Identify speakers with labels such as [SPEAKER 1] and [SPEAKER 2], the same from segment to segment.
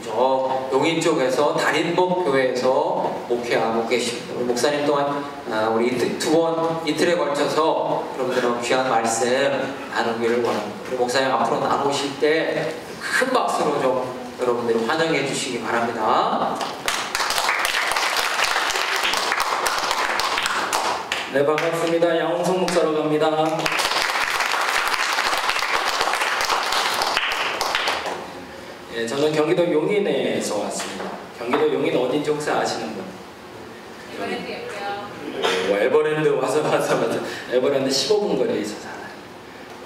[SPEAKER 1] 저 용인 쪽에서 단인복 교회에서 목회하고 계십니다. 우리 목사님 또한 우리 이틀에 걸쳐서 여러분들하고 귀한 말씀 나누기를 원합니다. 우리 목사님 앞으로 나오실 때 큰 박수로 좀 여러분들이 환영해 주시기 바랍니다.
[SPEAKER 2] 네, 반갑습니다. 양홍성 목사로 갑니다. 예, 저는 경기도 용인에서 왔습니다. 경기도 용인 어딘지 혹시 아시는 분? 에버랜드였고요. 에버랜드 와서 에버랜드 15분 거리에 있어 살아요.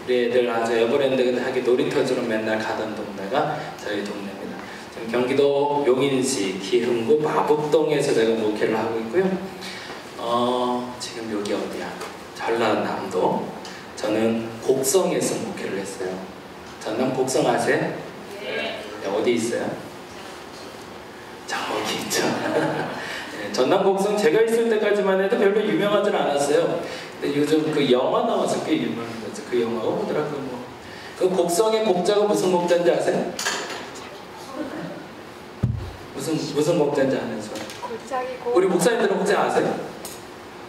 [SPEAKER 2] 우리 애들 아주 에버랜드 하기 놀이터처럼 맨날 가던 동네가 저희 동네입니다. 지금 경기도 용인시 기흥구 마북동에서 제가 목회를 하고 있고요. 지금 여기 어디야? 전라남도. 저는 곡성에서 목회를 했어요. 전남 곡성 아세요? 네. 어디 있어요? 저기 있죠. 네, 전남 곡성 제가 있을 때까지만 해도 별로 유명하진 않았어요. 근데 요즘 그 영화 나와서 꽤 유명한 거죠. 그 영화가 뭐더라고요. 그 곡성의 곡자가 무슨 곡자인지 아세요? 무슨 곡자인지 아는 사람?
[SPEAKER 3] 골짜기 곡.
[SPEAKER 2] 우리 목사님들은 혹시 아세요?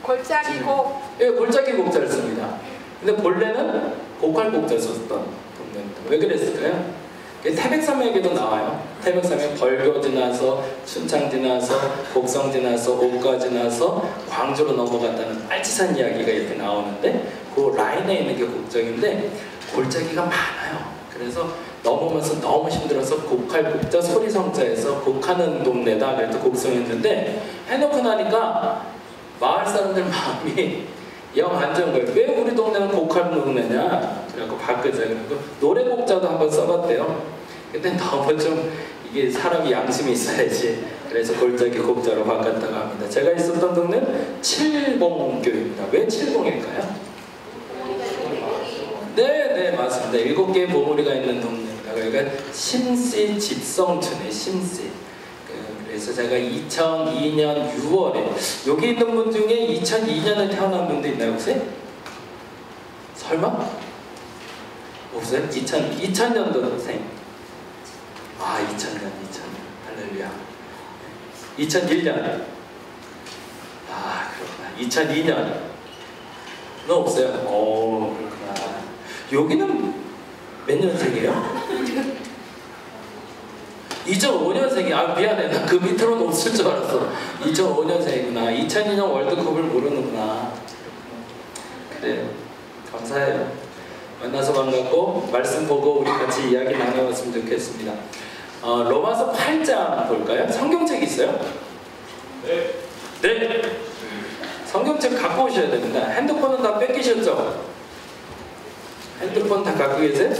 [SPEAKER 3] 골짜기 곡.
[SPEAKER 2] 예, 골짜기 곡자를 씁니다. 근데 본래는 곡할 곡자를 썼던 동네입니다. 왜 그랬을까요? 태백산맥에도 나와요. 태백산맥 벌교 지나서 순창 지나서 곡성 지나서 옥가 지나서 광주로 넘어갔다는 빨치산 이야기가 이렇게 나오는데 그 라인에 있는 게 곡정인데 골짜기가 많아요. 그래서 넘으면서 너무 힘들어서 곡할 곡자 소리성자에서 곡하는 동네다 그래서 곡성했는데 해놓고 나니까 마을 사람들 마음이 영 안 좋은 거예요. 왜 우리 동네는 곡할 동네냐? 그래갖고 바꾸자. 그래갖고 노래 곡자도 한번 써봤대요. 근데 너무 좀 이게 사람이 양심이 있어야지. 그래서 골짜기 곡자로 바꿨다고 합니다. 제가 있었던 동네는 칠봉교입니다. 왜 칠봉일까요? 네, 맞습니다. 7개의 봉우리가 있는 동네입니다. 그러니까 심씨 집성촌의 심씨. 그래서 제가 2002년 6월에 여기 있는 분 중에 2002년에 태어난 분도 있나요 혹시? 설마? 없어요? 2000년도생. 아 2000년 할렐루야. 2001년. 아 그렇구나. 2002년. 너 없어요? 오 그렇구나. 여기는 몇 년생이에요? 2005년생이 아 미안해 나 그 밑으로는 없을 줄 알았어. 2005년생이구나. 2002년 월드컵을 모르는구나. 그래요. 감사해요. 만나서 반갑고 말씀 보고 우리 같이 이야기 나눠봤으면 좋겠습니다. 로마서 8장 볼까요? 성경책 있어요? 네. 성경책 갖고 오셔야 됩니다. 핸드폰은 다 뺏기셨죠? 핸드폰 다 갖고 계세요?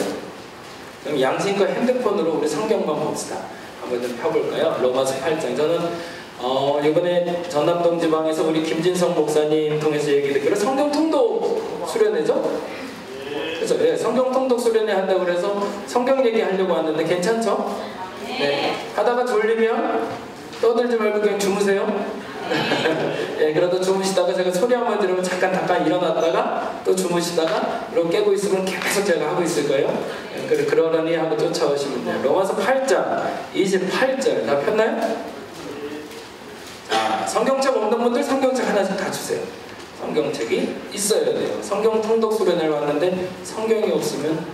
[SPEAKER 2] 그럼 양심껏 핸드폰으로 우리 성경만 봅시다. 한번 좀 펴볼까요? 로마서 8장. 저는 이번에 전남동 지방에서 우리 김진성 목사님 통해서 얘기 듣기로 성경 통독 수련회죠? 그래서 네, 성경 통독 수련회 한다고 그래서 성경 얘기하려고 왔는데 괜찮죠? 네. 하다가 졸리면 떠들지 말고 그냥 주무세요. 예, 그러다 주무시다가 제가 소리 한번 들으면 잠깐 일어났다가 또 주무시다가 이렇게 깨고 있으면 계속 제가 하고 있을 거예요. 예, 그러려니 하고 쫓아오시면 돼요. 로마서 8장 28절 다 폈나요? 자, 성경책 없는 분들 성경책 하나씩 다 주세요. 성경책이 있어야 돼요. 성경 통독 수련회를 왔는데 성경이 없으면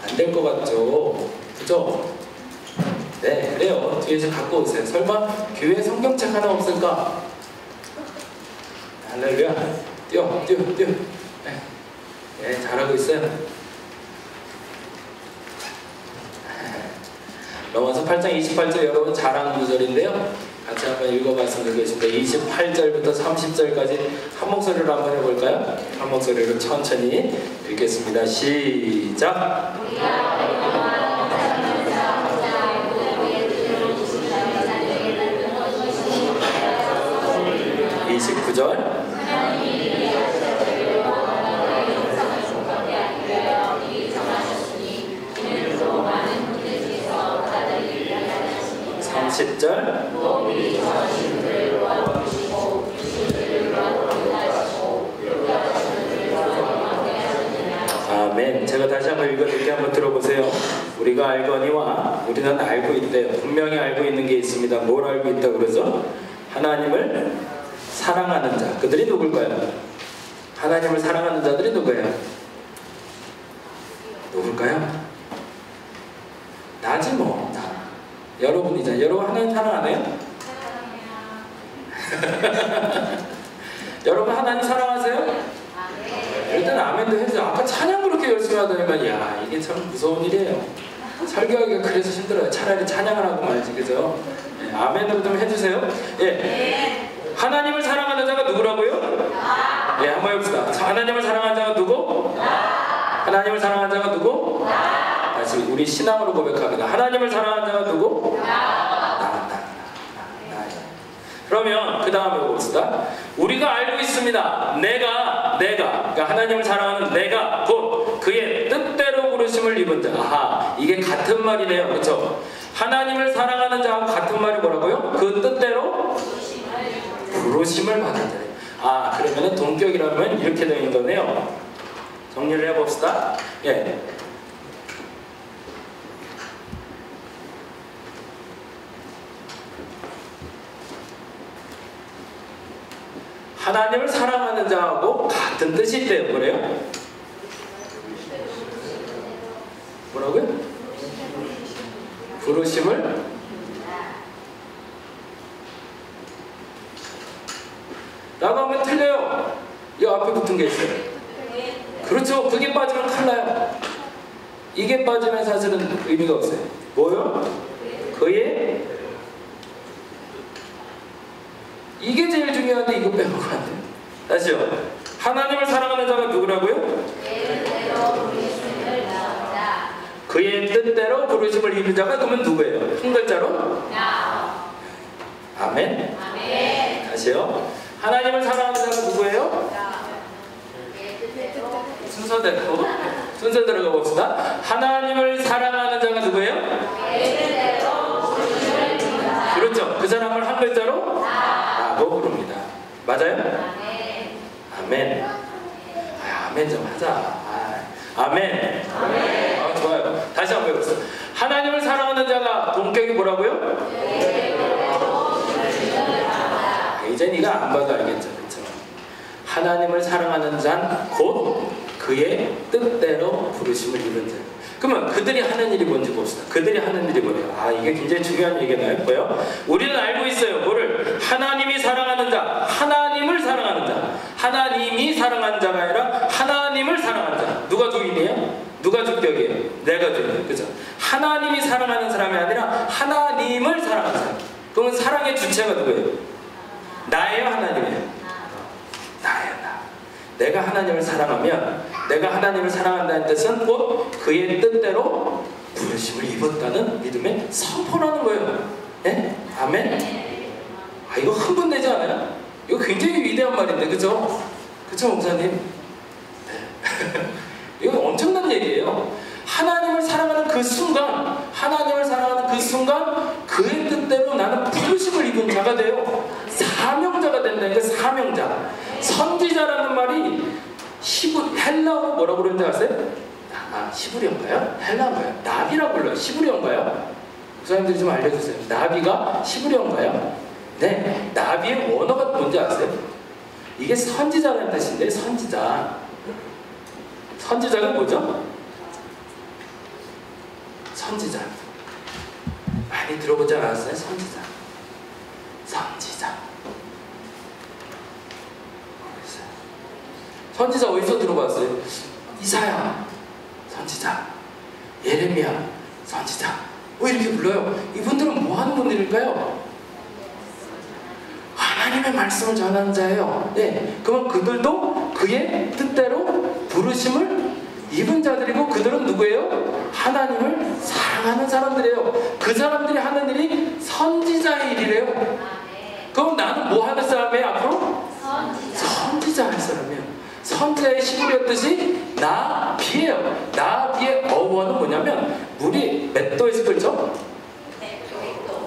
[SPEAKER 2] 안 될 것 같죠? 그죠? 네, 그래요. 뒤에서 갖고 오세요. 설마 교회에 성경책 하나 없을까? 할렐루야. 뛰어. 네, 잘하고 있어요. 로마서 8장 28절 여러분 잘 아는 구절인데요. 같이 한번 읽어봤으면 좋겠습니다. 28절부터 30절까지 한 목소리로 한번 해볼까요? 한 목소리로 천천히 읽겠습니다. 시작! 29절 30절 아멘. 제가 다시 한번 읽어드릴게요. 한번 들어보세요. 우리가 알거니와 우리는 알고 있대요. 분명히 알고 있는 게 있습니다. 뭘 알고 있다고 그러죠? 하나님을 사랑하는 자. 그들이 누굴까요? 하나님을 사랑하는 자들이 누구예요? 누굴까요? 나지 뭐. 나. 여러분이잖아요. 여러분 하나님 사랑 안 해요? 여러분 하나님 사랑하세요? 일단 아멘도 해주세요. 아까 찬양 그렇게 열심히 하더니만 야 이게 참 무서운 일이에요. 설교하기가 그래서 힘들어요. 차라리 찬양을 하고 말지, 그죠? 예, 아멘으로 좀 해주세요. 예. 하나님을 사랑하는 자가 누구라고요? 예, 한번 해봅시다. 하나님을 사랑하는 자가 누구? 하나님을 사랑하는 자가 누구? 다시 우리 신앙으로 고백합니다. 하나님을 사랑하는 자가 누구? 그러면 그 다음에 봅시다. 우리가 알고 있습니다. 내가 그러니까 하나님을 사랑하는 내가 곧 그의 뜻대로 부르심을 입은 자. 아하, 이게 같은 말이네요. 그렇죠? 하나님을 사랑하는 자하고 같은 말이 뭐라고요? 그 뜻대로 부르심을 받은 자예요. 아, 그러면은 동격이라면 이렇게 되는 거네요. 정리를 해봅시다. 예. 하나님을 사랑하는 자하고 같은 뜻이 있대요. 그래요? 뭐라고요? 부르심을 라고 하면 틀려요. 이 앞에 붙은 게 있어요. 그렇죠. 그게 빠지면 큰일 나요. 이게 빠지면 사실은 의미가 없어요. 뭐요? 그의 이게 제일 중요한데 이거 빼먹으면 안 돼요. 다시요. 하나님을 사랑하는 자가 누구라고요? 그의 뜻대로 부르심을 입은 자가 그러면 누구예요? 한 글자로? 아멘. 다시요. 하나님을 사랑하는 자가 누구예요? 순서대로 가봅시다. 하나님을 사랑하는 자가 누구예요? 그렇죠. 그 사람을 한 글자로? 라고 부릅니다. 맞아요? 아멘. 아멘 좀 하자. 아멘. 아, 좋아요. 다시 한번 해보세요. 하나님을 사랑하는 자가 동격이 뭐라고요? 이제 네가 안 봐도 알겠죠. 그렇죠? 하나님을 사랑하는 자는 곧 그의 뜻대로 부르심을 입은 자. 그러면 그들이 하는 일이 뭔지 봅시다. 그들이 하는 일이 뭐예요? 아, 이게 굉장히 중요한 얘기네요. 뭐요? 우리는 알고 있어요. 뭐를? 하나님이 사랑하는 자, 하나님을 사랑하는 자. 하나님이 사랑하는 자가 아니라 하나님을 사랑하는 자. 누가 주인이에요? 누가 주격이에요? 내가 주인. 그죠? 하나님이 사랑하는 사람이 아니라 하나님을 사랑하는 사람. 그러면 사랑의 주체가 누구예요? 나예요, 하나님이에요? 나예요, 나. 내가 하나님을 사랑하면, 내가 하나님을 사랑한다는 뜻은 곧 그의 뜻대로 부르심을 입었다는 믿음의 선포라는 거예요. 네? 아멘? 아, 이거 흥분되지 않아요? 이거 굉장히 위대한 말인데, 그죠? 그쵸, 목사님? 네. 이거 엄청난 얘기예요. 하나님을 사랑하는 그 순간, 하나님을 사랑하는 그 순간, 그의 뜻대로 나는 부르심을 입은 자가 돼요. 사명자가 된다니까, 사명자. 선지자라는 말이 헬라어로 뭐라고 그러는지 아세요? 아, 시브리어인가요? 헬라어인가요? 나비라고 불러요. 시브리어인가요? 목사님들이 좀 알려주세요. 나비가 시브리어인가요? 네, 나비의 원어가 뭔지 아세요? 이게 선지자라는 뜻인데, 선지자. 선지자가 뭐죠? 선지자. 많이 들어보지 않았어요? 선지자. 선지자. 선지자 어디서 들어봤어요? 이사야 선지자, 예레미야 선지자. 왜 이렇게 불러요? 이분들은 뭐 하는 분들일까요? 하나님의 말씀을 전하는 자예요. 네, 그럼 그들도 그의 뜻대로 부르심을 입은 자들이고, 그들은 누구예요? 하나님을 사랑하는 사람들이에요. 그 사람들이 하는 일이 선지자의 일이래요. 그럼 나는 뭐 하는 사람이에요? 앞으로? 선지자 할 사람이에요. 선지자의 시골이었듯이 나비예요. 나비의 어원은 뭐냐면 물이 몇 도에서 끓죠?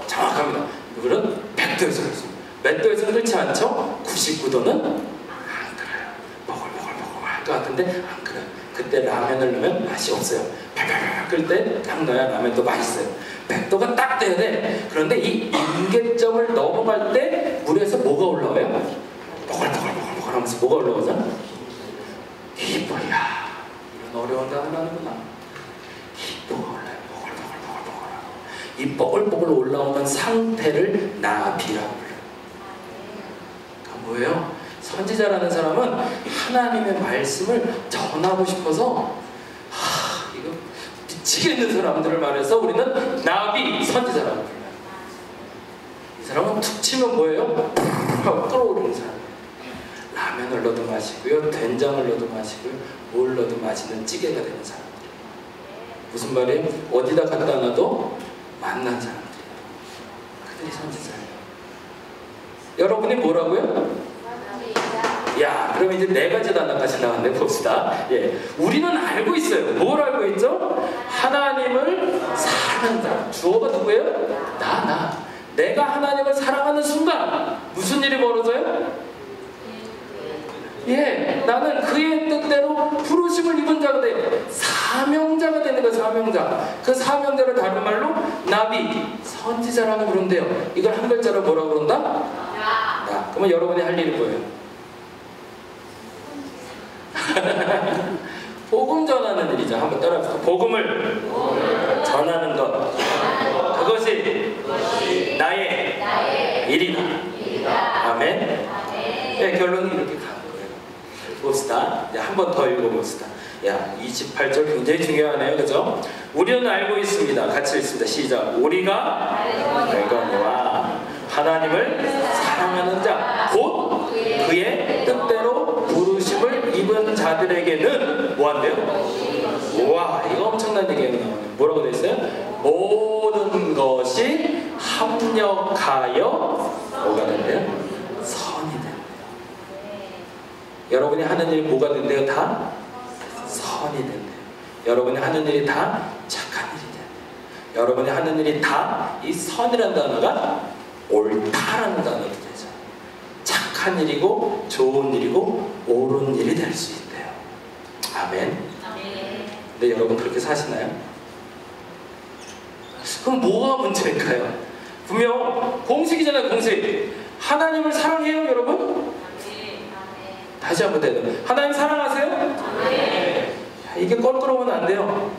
[SPEAKER 2] 정확합니다. 물은 100도에서 끓습니다. 몇 도에서 끓지 않죠? 99도는 안 끓어요. 보글보글보글 할 것 같은데 안 끓어요. 그때 라면을 넣으면 맛이 없어요. 팔팔팔 끓을 때 딱 넣어야 라면도 맛있어요. 100도가 딱 돼야 돼. 그런데 이 임계점을 넘어갈 때 물에서 뭐가 올라와요? 보글보글 하면서 뭐가 올라오죠? 기뻐야. 이런 어려운 단어를 하는구나. 기뻐가 올라요. 보글보글. 이 뽀글뽀글 올라오는 상태를 나비라고 불러요. 그러니까 뭐예요? 선지자라는 사람은 하나님의 말씀을 전하고 싶어서 이거 미치겠는 사람들을 말해서 우리는 나비 선지자라고 불러요. 이 사람은 툭 치면 뭐예요? 끓어오르는 사람. 라면을 넣어도 마시고요, 된장을 넣어도 마시고요, 뭘 넣어도 마시는 찌개가 되는 사람들. 무슨 말이에요? 어디다 갖다 놔도 만난 사람들이에요. 그들이 선지자예요. 여러분이 뭐라고요? 야, 그럼 이제 네 가지 단어까지 나왔네. 봅시다. 예, 우리는 알고 있어요. 뭘 알고 있죠? 하나님을 사랑한다. 주어가 누구예요? 나. 내가 하나님을 사랑하는 순간 무슨 일이 벌어져요? 예, 나는 그의 뜻대로 부르심을 입은 자가 돼요. 사명자가 되는 거예요. 사명자. 그 사명자를 다른 말로 나비, 선지자라고 부른대요. 이걸 한 글자로 뭐라고 부른다? 나. 그러면 여러분이 할 일이 뭐예요? 복음 전하는 일이죠. 한번 따라해보세요. 복음을 전하는 것, 그것이 나의 일이다. 아멘. 네, 결론이 이렇게 가는 거예요. 봅시다. 한 번 더 읽어봅시다. 야, 28절 굉장히 중요하네요. 그죠? 우리는 알고 있습니다. 같이 읽습니다. 시작. 우리가 알거니와 하나님을 사랑하는 자, 곧 그의 뜻대로 부르심을 입은 자들에게는 뭐한대요? 우와, 이거 엄청난 얘기가 나오네요. 뭐라고 되어 있어요? 모든 것이 합력하여 뭐가 된대요? 선이 된대요. 여러분이 하는 일이 뭐가 된대요? 다 선이 된대요. 여러분이 하는 일이 다 착한 일이 된대요. 여러분이 하는 일이 다 이 선이라는 단어가 옳다라는 단어도 되죠. 착한 일이고 좋은 일이고 옳은 일이 될 수 있대요. 아멘. 근데 여러분 그렇게 사시나요? 그럼 뭐가 문제일까요? 분명 공식이잖아요. 공식. 하나님을 사랑해요 여러분? 다시 한번 대요. 하나님 사랑하세요? 이게 껄끄러우면 안 돼요.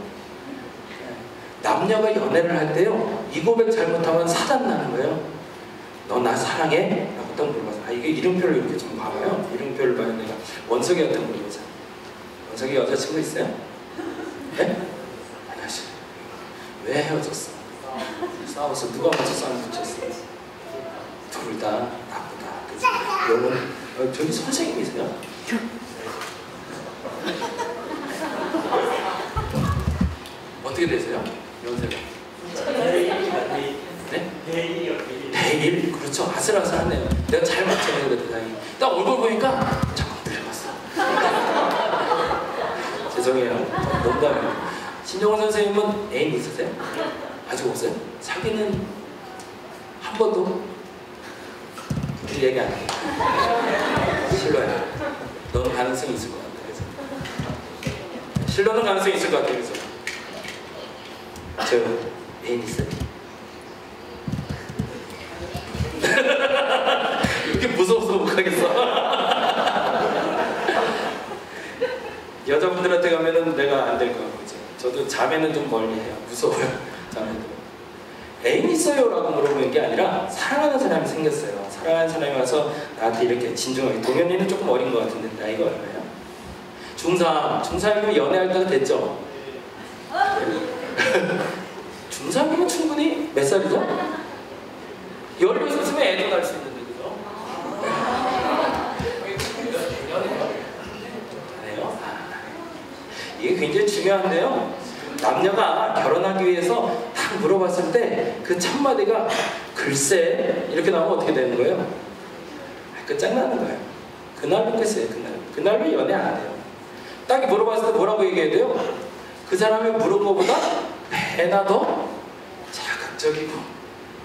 [SPEAKER 2] 남녀가 연애를 할 때요, 이 고백 잘못하면 사단 나는 거예요. 너 나 사랑해? 라고 딱 물어봐서, 이게 이름표를 이렇게 좀 봐봐요. 이름표를 봐야 내가 원석이한테 물어보자. 원석이 여자친구 있어요? 네? 아가씨, 왜 헤어졌어? 싸워서 누가 먼저 싸움 붙였어? 둘 다 나쁘다. 그치? 여러분, 저기 선생님이세요? 어떻게 되세요? 연세가? 네? 대일? 그렇죠. 아슬아슬하네요. 내가 잘 맞춰야 되거든. 다행히. 딱 얼굴 보니까 잠깐 들어봤어. 죄송해요. 농담이에요. 신정원 선생님은 애인 있으세요? 아직 없어요? 사귀는 한 번도? 그 얘기 안 해요. 실로야. 너는 가능성이 있을 것 같아. 그래서. 실로는 가능성이 있을 것 같아. 그래서. 저 애인 있어요? 이렇게 무서워서 못 가겠어. 여자분들한테 가면은 내가 안 될 것 같고, 저도 자매는 좀 멀리해요. 무서워요. 자매들. 애인 있어요라고 물어보는 게 아니라 사랑하는 사람이 생겼어요. 사랑하는 사람이 와서 나한테 이렇게 진중하게. 동현이는 조금 어린 것 같은데 나이가 얼마야? 중3이면 연애할 때가 됐죠? 중3이면 충분히 몇 살이죠? 16이면 애도 날 수 있는데, 그죠? 그래요? 이게 굉장히 중요한데요. 남녀가 결혼하기 위해서 딱 물어봤을 때 그 첫마디가 글쎄 이렇게 나오면 어떻게 되는 거예요? 끝장나는 거예요. 그날로 끝이에요. 그날로 연애 안 해요. 딱 물어봤을 때 뭐라고 얘기해야 돼요? 그 사람이 물은 것보다 배나 더 자극적이고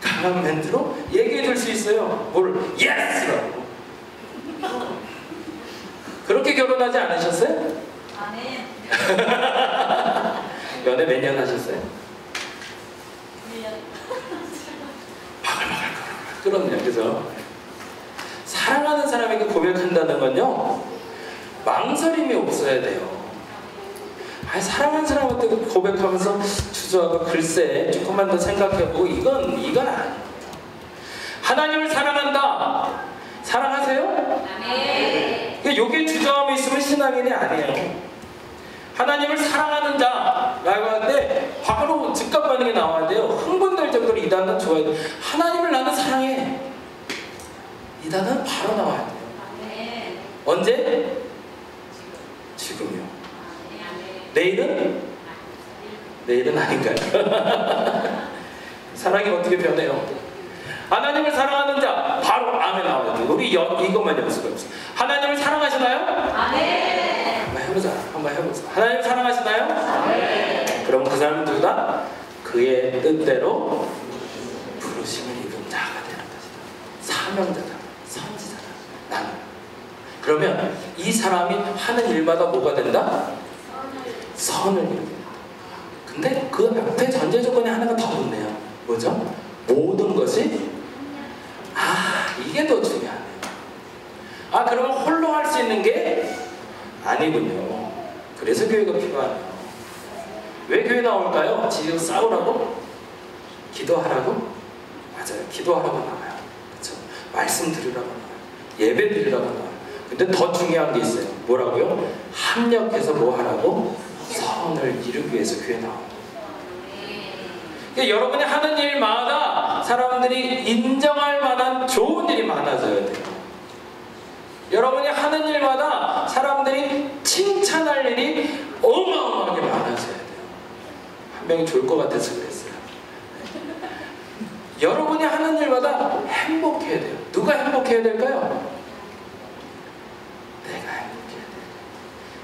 [SPEAKER 2] 강한 멘트로 얘기해 줄 수 있어요. 뭘 예스라고. 그렇게 결혼하지 않으셨어요? 연애 몇 년 하셨어요?
[SPEAKER 4] 1년.
[SPEAKER 2] 그럼요, 그죠? 사랑하는 사람에게 고백한다는 건요, 망설임이 없어야 돼요. 아니, 사랑하는 사람한테 고백하면서 주저하고 글쎄 조금만 더 생각해보고 이건 아니에요. 하나님을 사랑한다. 사랑하세요?
[SPEAKER 4] 네.
[SPEAKER 2] 이게 주저함이 있으면 신앙인이 아니에요. 하나님을 사랑하는 자라고 하는데 바로 즉각 반응이 나와야 돼요. 흥분될 정도로 이 단어는 좋아야 돼요. 하나님을 나는 사랑해. 이 단어는 바로 나와야 돼요.
[SPEAKER 4] 네.
[SPEAKER 2] 언제? 지금요. 내일은? 내일은 아닌가요? 사랑이 어떻게 변해요? 하나님을 사랑하는 자 바로 아멘 나와야 돼요. 우리 이것만 연습해보세요. 하나님을 사랑하시나요?
[SPEAKER 4] 아멘.
[SPEAKER 2] 한번 해보자. 하나님 사랑하시나요?
[SPEAKER 4] 아멘.
[SPEAKER 2] 그럼 그 사람들 다 그의 뜻대로 부르심을 입은 자가 되는 것이다. 사명자다, 선지자다, 나는. 그러면 이 사람이 하는 일마다 뭐가 된다? 선을 이루게 된다. 근데 그 앞에 전제 조건이 하나가 더 붙네요. 뭐죠? 모든 것이 이게 더 중요하네요. 그러면 홀로 할 수 있는 게 아니군요. 그래서 교회가 필요하네요. 왜 교회 나올까요? 지금 싸우라고? 기도하라고? 맞아요. 기도하라고 나와요. 그렇죠? 말씀 들으라고 나와요. 예배 드리라고 나와요. 근데 더 중요한 게 있어요. 뭐라고요? 합력해서 뭐 하라고? 선을 이루기 위해서 교회 나옵니다. 그러니까 여러분이 하는 일마다 사람들이 인정할 만한 좋은 일이 많아져야 돼요. 여러분이 하는 일마다 사람들이 칭찬할 일이 어마어마하게 많아져야 돼요. 한 명이 좋을 것 같아서 그랬어요. 여러분이 하는 일마다 행복해야 돼요. 누가 행복해야 될까요? 내가 행복해야 돼요.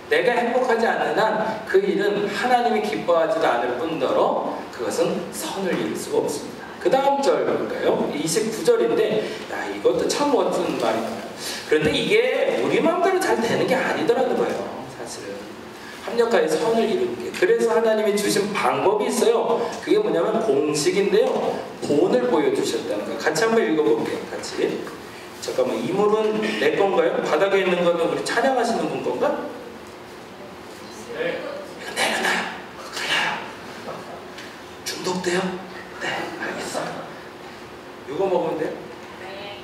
[SPEAKER 2] 내가 행복하지 않는 한 그 일은 하나님이 기뻐하지도 않을 뿐더러 그것은 선을 이룰 수가 없습니다. 그 다음 절 볼까요? 29절인데 이것도 참 멋진 말입니다. 그런데 이게 우리 마음대로 잘 되는 게 아니더라는 거예요. 사실은 합력하여 선을 이루는 게. 그래서 하나님이 주신 방법이 있어요. 그게 뭐냐면 공식인데요, 본을 보여주셨다는 거예요. 같이 한번 읽어볼게요. 같이. 잠깐만, 이 물은 내 건가요? 바닥에 있는 거는 우리 찬양하시는 분 건가? 네. 이거 내려놔요. 그래요. 중독돼요? 네, 알겠어요. 이거 먹으면 돼요?
[SPEAKER 4] 네.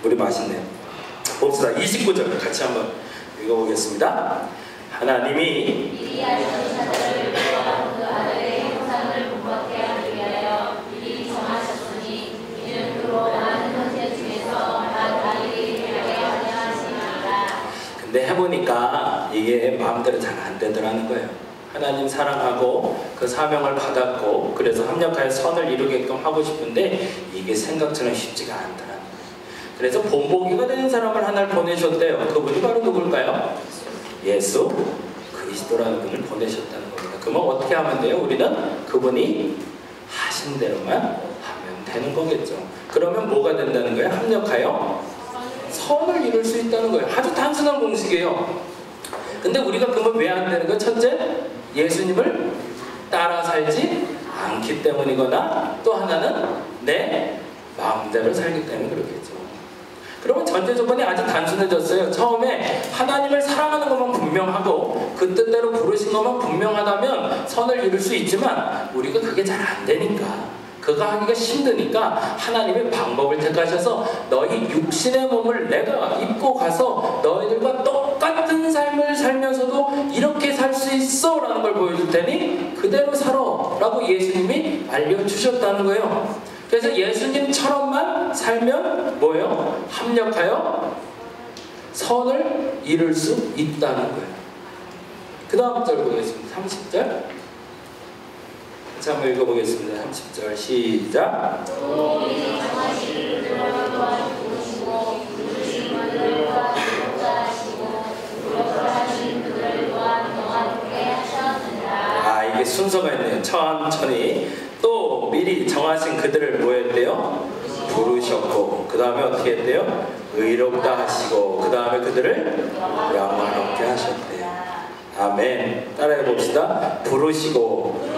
[SPEAKER 2] 우리 맛있네요. 봅시다. 29절 같이 한번 읽어보겠습니다. 하나님이
[SPEAKER 4] 미리 하신 자들을 위하여 그 아들의 형상을 본받게 하기 위하여 미리 정하셨으니 이는 그로 많은 형제 중에서 한 아이를 되게 하려 하심이니라.
[SPEAKER 2] 근데 해보니까 이게 마음대로 잘 안 되더라는 거예요. 하나님 사랑하고 그 사명을 받았고 그래서 합력하여 선을 이루게끔 하고 싶은데 이게 생각처럼 쉽지가 않더라는 거예요. 그래서 본보기가 되는 사람을 하나를 보내셨대요. 그분이 바로 누굴까요? 예수 그리스도라는 분을 보내셨다는 겁니다. 그러면 어떻게 하면 돼요? 우리는 그분이 하신 대로만 하면 되는 거겠죠. 그러면 뭐가 된다는 거예요? 합력하여 선을 이룰 수 있다는 거예요. 아주 단순한 공식이에요. 근데 우리가 그러면 왜 안 되는 거예요? 첫째, 예수님을 따라 살지 않기 때문이거나 또 하나는 내 마음대로 살기 때문에 그렇겠죠. 그러면 전제 조건이 아주 단순해졌어요. 처음에 하나님을 사랑하는 것만 분명하고 그 뜻대로 부르신 것만 분명하다면 선을 이룰 수 있지만 우리가 그게 잘 안 되니까, 그거 하기가 힘드니까 하나님의 방법을 택하셔서 너희 육신의 몸을 내가 입고 가서 너희들과 똑같은 삶을 살면서도 이렇게 살 수 있어 라는 걸 보여줄 테니 그대로 살아 라고 예수님이 알려주셨다는 거예요. 그래서 예수님처럼만 살면 뭐예요? 합력하여 선을 이룰 수 있다는 거예요. 그 다음 절 보겠습니다. 30절 같이 한번 읽어보겠습니다. 30절 시작. 이게 순서가 있네요. 천천히. 또 미리 정하신 그들을 뭐 했대요? 부르셨고 하시고 그 다음에 어떻게 했대요? 의롭다 하시고 그 다음에 그들을 영화롭게 하셨대요. 아멘. 따라해 봅시다. 부르시고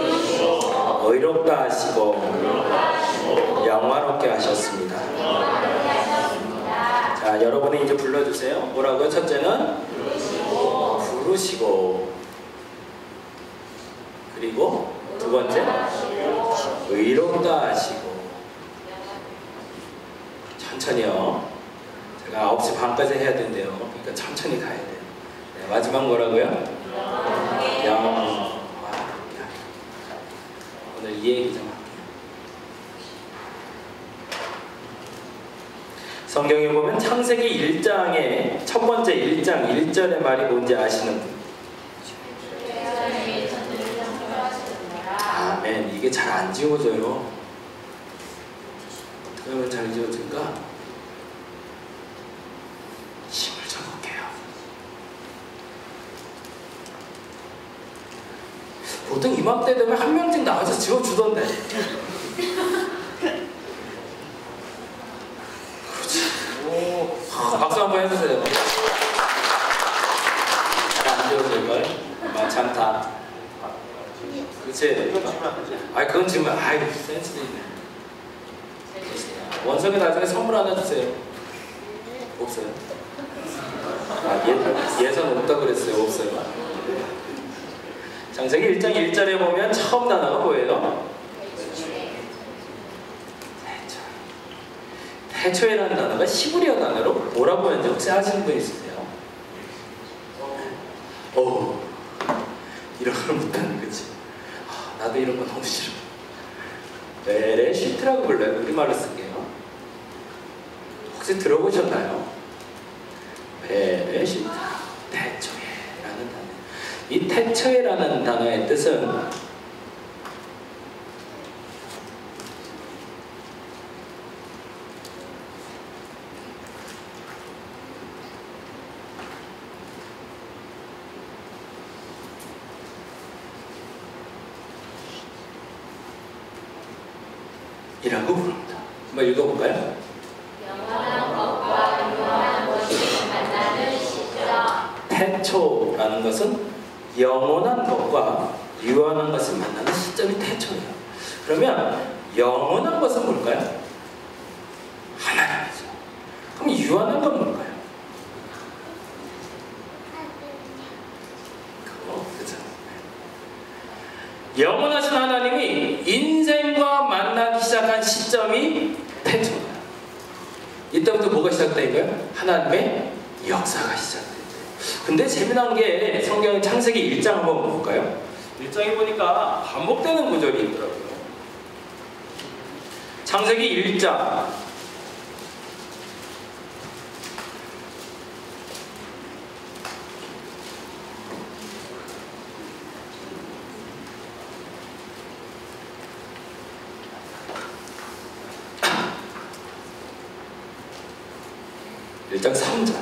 [SPEAKER 2] 의롭다 하시고 영화롭게 하셨습니다. 자, 여러분이 이제 불러주세요. 뭐라고요? 첫째는 부르시고, 그리고 두 번째 의롭다 하시고. 천천히요. 제가 9시 반까지 해야 된대요. 그러니까 천천히 가야 돼요. 네, 마지막 뭐라고요? 오늘 이 얘기 좀 할게요. 성경에 보면 창세기 1장의 첫 번째 1장 1절의 말이 뭔지 아시는 분? 아멘. 이게 잘 안 지워져요. 어떻게 하면 잘 지워질까? 힘을 줘볼게요. 보통 이맘때 되면 한 명씩 나와서 지워주던데. 박수 한번 해주세요. 잘 안 지워질걸? 괜찮다. 그치? 아니 그건 지금 아이 센스도 있네. 원석이 나중에 선물 하나 주세요. 없어요? 아, 예선 없다 그랬어요. 없어요? 창세기 1장 1절에 보면 처음 단어가 뭐예요? 태초에라는 단어가 시브리어 단어로 뭐라고 하는지 혹시 아시는 분 있으세요? 이런 걸 못하는 거지. 나도 이런 거 너무 싫어. 베레시트라고 불러요. 우리말로 쓸게요. 혹시 들어보셨나요? 베레시트, 태초에라는 단어. 이 태초에라는 단어의 뜻은 이라고 부릅니다. 한번 읽어볼까요?
[SPEAKER 4] 영원한 것과 유한한 것이 만나는 시점.
[SPEAKER 2] 태초라는 것은 영원한 것과 유한한 것을 만나는 시점이 태초예요. 그러면 영원한 것은 뭘까요? 하나님이죠. 그럼 유한한 건 뭘까요? 그죠? 영원하신 하나님이 인생과 만나기 시작한 시점이 태초입니다. 이때부터 뭐가 시작되니까요? 하나님의 역사가 시작돼요. 근데 재미난 게 성경 창세기 1장 한번 볼까요? 1장에 보니까 반복되는 구절이 있더라고요. 창세기 1장 일장 3절.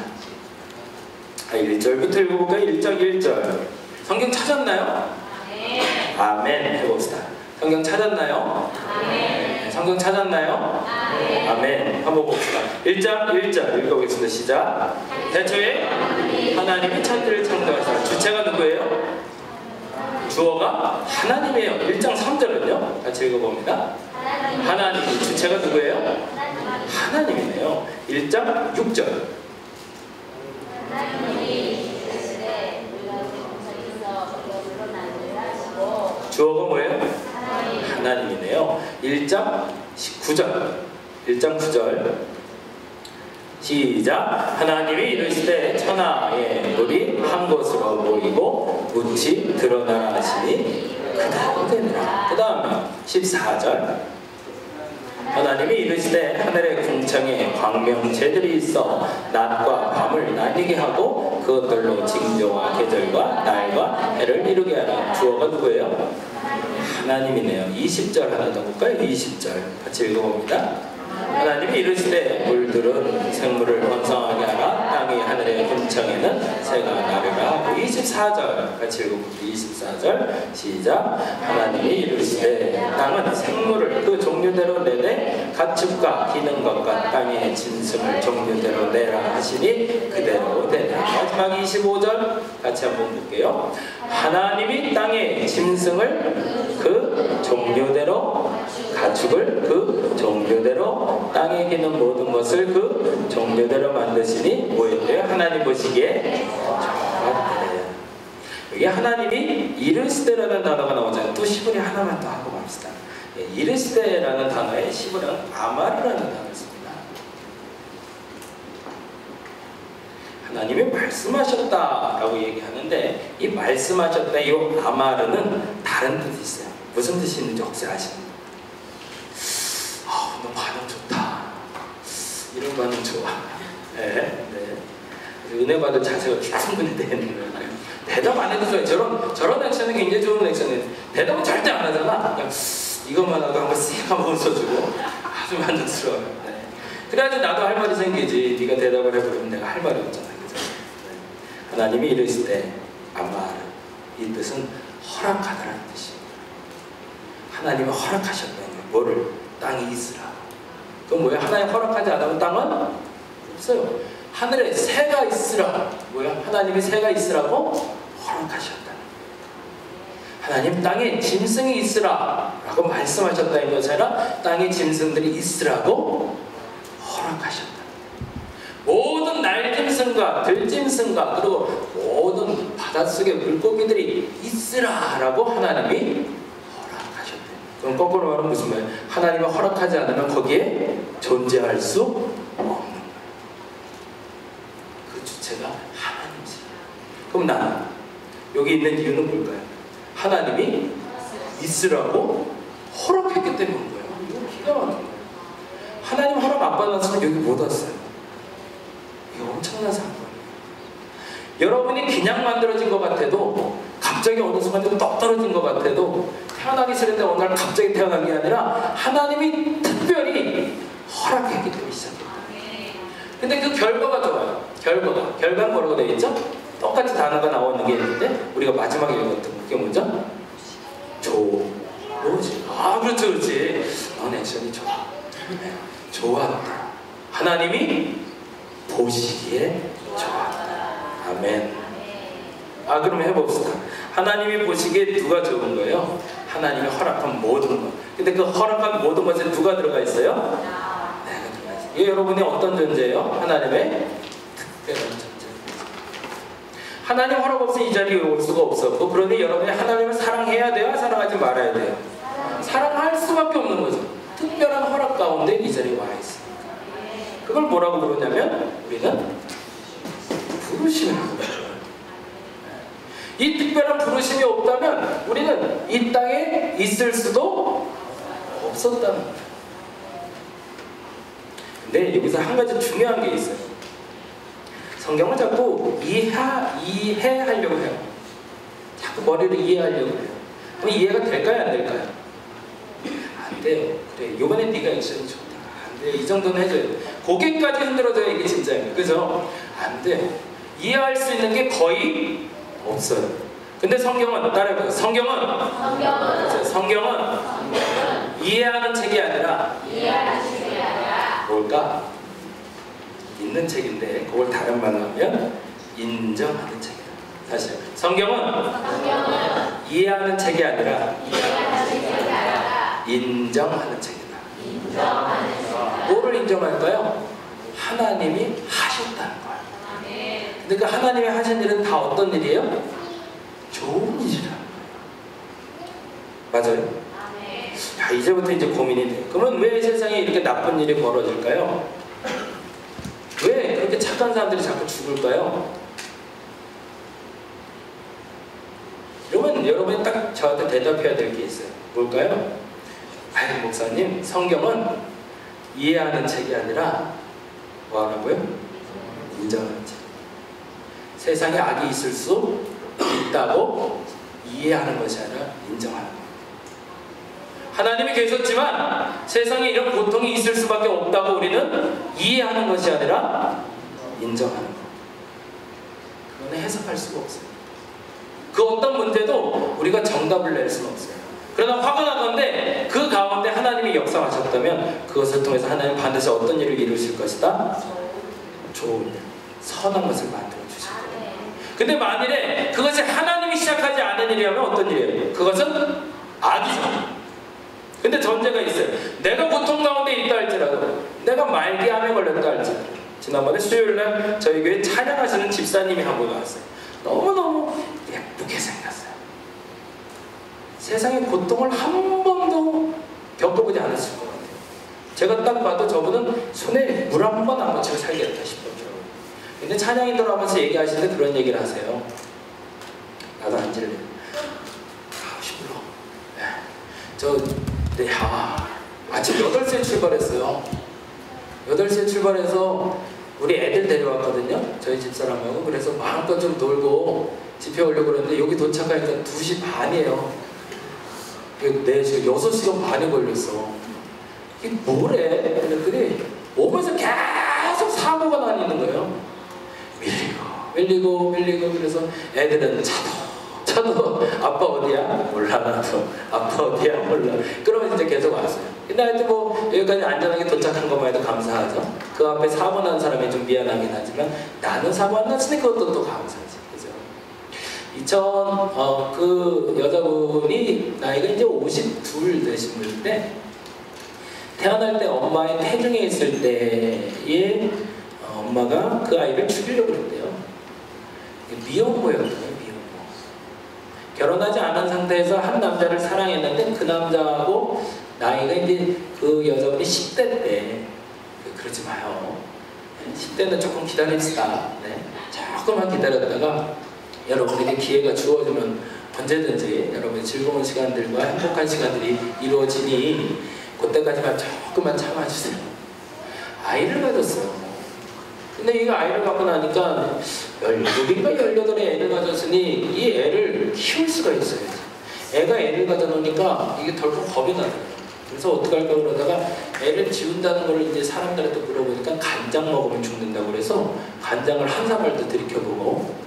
[SPEAKER 2] 1절부터 읽어볼까요? 1장 1절. 성경 찾았나요?
[SPEAKER 4] 아멘.
[SPEAKER 2] 아멘. 해봅시다. 성경 찾았나요?
[SPEAKER 4] 아멘.
[SPEAKER 2] 성경 찾았나요?
[SPEAKER 4] 아멘.
[SPEAKER 2] 아멘. 한번 봅시다. 1장 1절 읽어보겠습니다. 시작. 태초에 하나님이 천지를 창조하시라. 주체가 누구예요? 주어가 하나님이에요. 1장 3절은요? 같이 읽어봅니다. 하나님이 주체가 누구예요? 하나님이네요. 1장 6절. 주어가 뭐예요? 하나님이네요. 1장 9절. 1장 9절. 시작. 하나님이 이르시되 천하의 물이 한 곳으로 모이고 묻이 드러나라 하시니 그대로 되니라. 그 다음에 14절. 하나님이 이르시되 하늘의 궁창에 광명체들이 있어 낮과 밤을 나뉘게 하고 그것들로 징조와 계절과 날과 해를 이루게 하라. 주어가 누구예요? 하나님이네요. 20절 하나 더 볼까요? 20절 같이 읽어봅니다. 하나님이 이르시되 물들은 생물을 번성하게 하라. 땅이 하늘의 궁창에는 새가 나르라. 24절 24절 같이 읽어볼게요. 24절 시작. 하나님이 이르시되 땅은 생물을 그 종류대로 내되 가축과 기는 것과 땅의 짐승을 종류대로 내라 하시니 그대로 되라. 마지막 25절 같이 한번 볼게요. 하나님이 땅의 짐승을 그 종류대로 가축을 그 종류대로 땅에 기는 모든 것을 그 종류대로 만드시니 뭐였대요? 하나님 보시기에 좋았대요. 여기 하나님이 이르시되라는 단어가 나오잖아요. 또 시분이 하나만 더 하고 갑시다. 이르시되라는 단어에 시분은 아말이라는 단어를 씁니다. 하나님이 말씀하셨다라고 얘기하는데 이 말씀하셨다 이 아말은 다른 뜻이 있어요. 무슨 뜻이 있는지 혹시 아시나요? 너 반응 좋다. 이런 반응 좋아. 네. 은혜 받을 자세가 충분히 되는 거예요. 대답 안 해도 좋아요. 저런 액션은 굉장히 좋은 액션이에요. 대답은 절대 안 하잖아. 그냥 이것만 하고 한번 씩 한번 웃어주고 아주 만족스러워요. 네. 그래야지 나도 할 말이 생기지. 네가 대답을 해버리면 내가 할 말이 없잖아. 그죠? 네. 하나님이 이르실 때 아마 이 뜻은 허락하다라는 뜻입니다. 하나님이 허락하셨다는 거예요. 뭐를? 땅이 있으라. 그럼 뭐야? 하나님 허락하지 않으면 땅은 없어요. 하늘에 새가 있으라. 뭐야? 하나님이 새가 있으라고 허락하셨다. 하나님 땅에 짐승이 있으라 라고 말씀하셨다는 것이 아니라 땅에 짐승들이 있으라고 허락하셨다. 모든 날짐승과 들짐승과 그리고 모든 바닷속의 물고기들이 있으라 라고 하나님이 허락하셨대요. 그럼 거꾸로 말하면 무슨 말이에요? 하나님이 허락하지 않으면 거기에 존재할 수 없는 거예요. 그 주체가 하나님이세요. 그럼 나는 여기 있는 이유는 뭘까요? 하나님이 있으라고 허락했기 때문인 거예요. 이거 기가 막힌 거예요. 하나님 허락 안 받았으면 여기 못 왔어요. 이거 엄청난 사건이에요. 여러분이 그냥 만들어진 것 같아도 갑자기 어느 순간 떡 떨어진 것 같아도 태어나기 싫은데 어느 날 갑자기 태어난 게 아니라 하나님이 특별히 허락했기 때문에 시작했다. 근데 그 결과가 좋아요. 결과는 뭐라고 되어 있죠? 똑같이 단어가 나오는 게 있는데 우리가 마지막에 읽었던 그게 뭐죠? 좋지. 그렇지. 넌 액션이 좋아. 좋았다. 하나님이 보시기에 좋았다. 아멘. 그럼 해봅시다. 하나님이 보시기에 누가 좋은 거예요? 하나님이 허락한 모든 것. 근데 그 허락한 모든 것에 누가 들어가 있어요? 내가 들어가 있어요. 이게 여러분이 어떤 존재예요? 하나님의 특별한 존재. 하나님 허락 없이 이 자리에 올 수가 없었고, 그러니 여러분이 하나님을 사랑해야 돼요? 사랑하지 말아야 돼요? 사랑할 수밖에 없는 거죠. 특별한 허락 가운데 이 자리에 와 있습니다. 그걸 뭐라고 부르냐면 우리는 부르심이라고 부르죠. 이 특별한 부르심이 없다면 우리는 이 땅에 있을 수도 없었다는 거예요. 근데 여기서 한 가지 중요한 게 있어요. 성경을 자꾸 이해하려고 해요. 자꾸 머리를 이해하려고 해요. 그럼 이해가 될까요? 안 될까요? 안 돼요. 그래, 이번에 네가 액션이 좋다. 안 돼요. 이 정도는 해줘야 돼요. 고개까지 흔들어줘야 이게 진짜예요. 그죠? 안 돼요. 이해할 수 있는 게 거의 없어요. 근데 성경은 따라해보세요. 성경은 이해하는 책이 아니라 뭘까? 있는 책인데 그걸 다른 말로 하면 인정하는 책이다. 사실 성경은 이해하는 책이 아니라 인정하는 책이다. 뭐를 인정할까요? 하나님이 하셨다는 거예요. 근데 그 하나님이 하신 일은 다 어떤 일이에요? 좋은 일이라. 맞아요? 이제부터 이제 고민이 돼요. 그러면 왜 세상에 이렇게 나쁜 일이 벌어질까요? 왜 그렇게 착한 사람들이 자꾸 죽을까요? 여러분이 딱 저한테 대답해야 될 게 있어요. 뭘까요? 목사님, 성경은 이해하는 책이 아니라 뭐하라고요? 인정하는 책. 세상에 악이 있을 수 있다고 이해하는 것이 아니라 인정하는 거예요. 하나님이 계셨지만 세상에 이런 고통이 있을 수밖에 없다고 우리는 이해하는 것이 아니라 인정하는 거. 그건 해석할 수가 없어요. 그 어떤 문제도 우리가 정답을 낼 수는 없어요. 그러나 화가 나건데 그 가운데 하나님이 역사하셨다면 그것을 통해서 하나님 반드시 어떤 일을 이루실 것이다? 좋은 일, 선한 것을 만들어 주실 거예요. 근데 만일에 그것이 하나님이 시작하지 않은 일이라면 어떤 일이에요? 그것은 악이죠. 근데 전제가 있어요. 내가 고통 가운데 있다 할지라도, 내가 말기암에 걸렸다 할지라도. 지난번에 수요일날 저희 교회 찬양하시는 집사님이 한 분 나왔어요. 너무너무 예쁘게 생겼어요. 세상에 고통을 한 번도 겪어보지 않았을 것 같아요. 제가 딱 봐도 저분은 손에 물 한 번 안 묻히고 살겠다 싶었죠. 근데 찬양이 들어가면서 얘기하시는데 그런 얘기를 하세요. 나도 앉을래. 힘들어. 아침 8시에 출발했어요. 8시에 출발해서 우리 애들 데려왔거든요. 저희 집사람하고. 그래서 마음껏 좀 놀고 집에 오려고 그러는데 여기 도착하니까 2시 반이에요. 네, 지금 6시간 반이 걸렸어. 이게 뭐래? 그랬더니 오면서 계속 사고가 나뉘는 거예요. 밀리고 그래서 애들은 차도 아빠 어디야? 몰라 나도. 아빠 어디야? 몰라. 그러면 이제 계속 왔어요. 근데 하여튼 뭐 여기까지 안전하게 도착한 것만 해도 감사하죠. 그 앞에 사고 난 사람이 좀 미안하긴 하지만 나는 사고 안 났으니까 그것도 또 감사하지. 그죠? 그 여자분이 나이가 이제 52 되신 분인데 태어날 때 엄마의 태중에 있을 때에 엄마가 그 아이를 죽이려고 그랬대요. 미혼모였거든요. 결혼하지 않은 상태에서 한 남자를 사랑했는데 그 남자하고 나이가 이제 그 여자분이 10대 때 그러지 마요. 10대는 조금 기다립시다. 네. 조금만 기다렸다가 여러분에게 기회가 주어지면 언제든지 여러분의 즐거운 시간들과 행복한 시간들이 이루어지니 그때까지만 조금만 참아주세요. 아이를 가졌어요. 근데 이 아이를 갖고 나니까 17인가 18에 애를 가졌으니 이 애를 키울 수가 있어요. 애가 애를 가져놓으니까 이게 덜컥 겁이 나더라고요. 그래서 어떡할까 그러다가 애를 지운다는 걸 이제 사람들한테 물어보니까 간장 먹으면 죽는다고 그래서 간장을 한 사발도 들이켜보고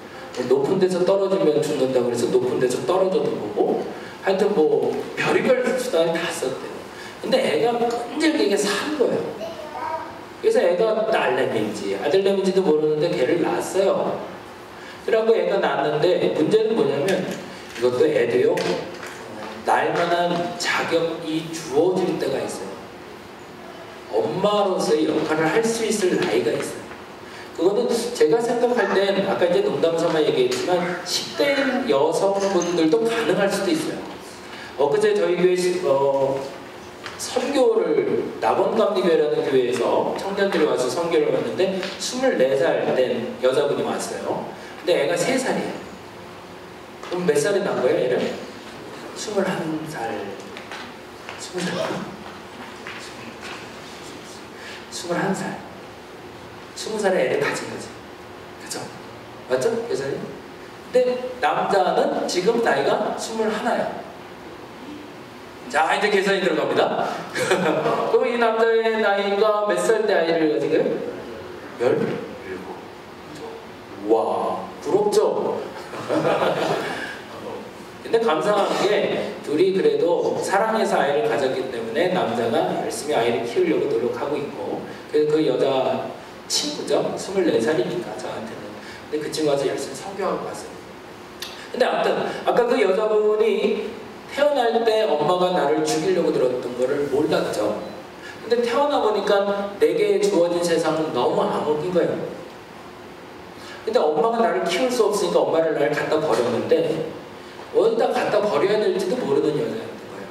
[SPEAKER 2] 높은 데서 떨어지면 죽는다고 그래서 높은 데서 떨어져도 보고 하여튼 뭐 별의별 수단을 다 썼대요. 근데 애가 끈질기게 산 거예요. 그래서 애가 딸내미인지 아들내미인지도 모르는데 걔를 낳았어요. 그래갖고 애가 낳았는데 문제는 뭐냐면 이것도 애도요 날만한 자격이 주어질 때가 있어요. 엄마로서의 역할을 할 수 있을 나이가 있어요. 그거는 제가 생각할 땐 아까 이제 농담삼아 얘기했지만 10대인 여성분들도 가능할 수도 있어요. 엊그제 저희 교회 선교를 낙원감리교회라는 교회에서 청년들이 와서 선교를 왔는데 24살 된 여자분이 왔어요. 근데 애가 3살이에요. 그럼 몇 살이 난 거예요, 애를? 21살. 21살. 20살에 애를 가진 거지. 그죠? 맞죠? 계산이? 근데 남자는 지금 나이가 21이야. 자, 이제 계산이 들어갑니다. 그럼 이 남자의 나이가 몇 살 때 아이를 가진 거예요? 17. 와, 부럽죠? 근데 감사한 게 둘이 그래도 사랑해서 아이를 가졌기 때문에 남자가 열심히 아이를 키우려고 노력하고 있고 그 여자 친구죠? 24살이니까 저한테는. 근데 그 친구 와서 열심히 선교하고 갔어요. 근데 아무튼 아까 그 여자분이 태어날 때 엄마가 나를 죽이려고 들었던 거를 몰랐죠. 근데 태어나 보니까 내게 주어진 세상은 너무 암흑인 거예요. 근데 엄마가 나를 키울 수 없으니까 엄마를 날 갖다 버렸는데 어디다 갖다 버려야 될지도 모르는 여자였던 거예요.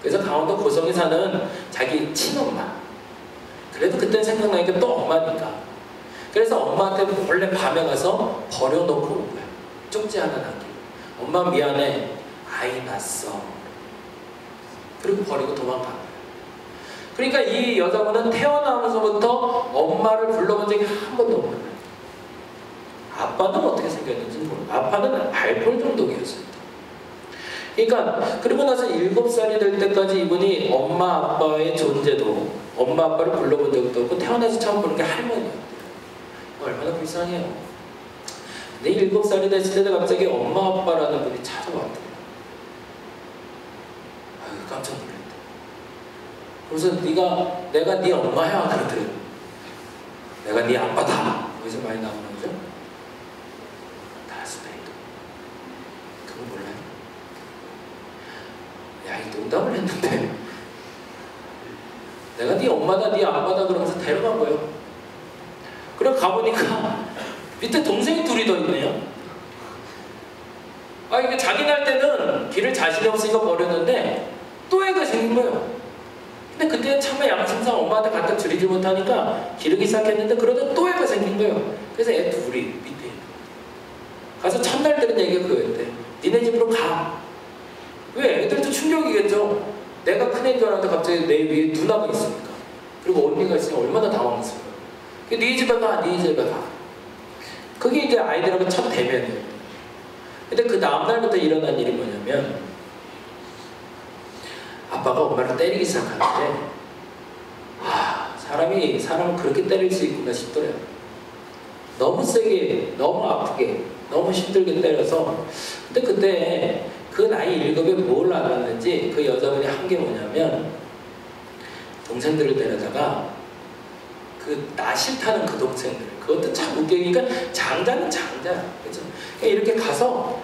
[SPEAKER 2] 그래서 강원도 고성에 사는 자기 친엄마. 그래도 그때 생각나니까 또 엄마니까. 그래서 엄마한테 원래 밤에 가서 버려놓고 온 거야. 쪽지 하나 남기고. 엄마 미안해. 아이 낳았어. 그리고 버리고 도망간 거야. 그러니까 이 여자분은 태어나면서부터 엄마를 불러본 적이 한 번도 없는 거야. 아빠는 어떻게 생겼는지 모르고 아빠는 알볼 정도였어요. 그러니까 그리고 나서 7살이 될 때까지 이분이 엄마 아빠의 존재도 엄마 아빠를 불러본 적도 없고 태어나서 처음 보는 게 할머니였대요. 얼마나 불쌍해요. 근데 7살이 됐을 때 갑자기 엄마 아빠라는 분이 찾아왔대요. 아유, 깜짝 놀랐대. 그래서 내가 네 엄마야 그러더래요. 내가 네 아빠다. 거기서 많이 나오는 거죠. 다스베이도. 그거 몰라요? 야, 이 농담을 했는데 내가 네 엄마다 네 아빠다 그러면서 데려간 거예요. 그래 가보니까 밑에 동생이 둘이 더 있네요. 아, 이게 자기 날 때는 길을 자신이 없으니까 버렸는데 또 애가 생긴 거예요. 근데 그때 참에 양심상 엄마한테 갖다 줄이지 못하니까 기르기 시작했는데 그러다 또 애가 생긴 거예요. 그래서 애 둘이 밑에 가서 첫날 들은 얘기가 그거였대. 니네 집으로 가. 왜? 애들도 충격이겠죠. 내가 큰 애인 줄 알았는데 갑자기 내 위에 누나가 있으니까. 그리고 언니가 있으니까 얼마나 당황했어요. 네 집에 가, 네 집에 가. 그게 이제 아이들하고 첫 대면이에요. 근데 그 다음날부터 일어난 일이 뭐냐면 아빠가 엄마를 때리기 시작하는데 사람을 그렇게 때릴 수 있구나 싶더래요. 너무 세게, 너무 아프게, 너무 힘들게 때려서. 근데 그때 그 나이 7에 뭘 알았는지 그 여자분이 한 게 뭐냐면 동생들을 데려다가 그 나 싫다는 그 동생들, 그것도 참 웃기니까 장자는 장자, 그죠? 이렇게 가서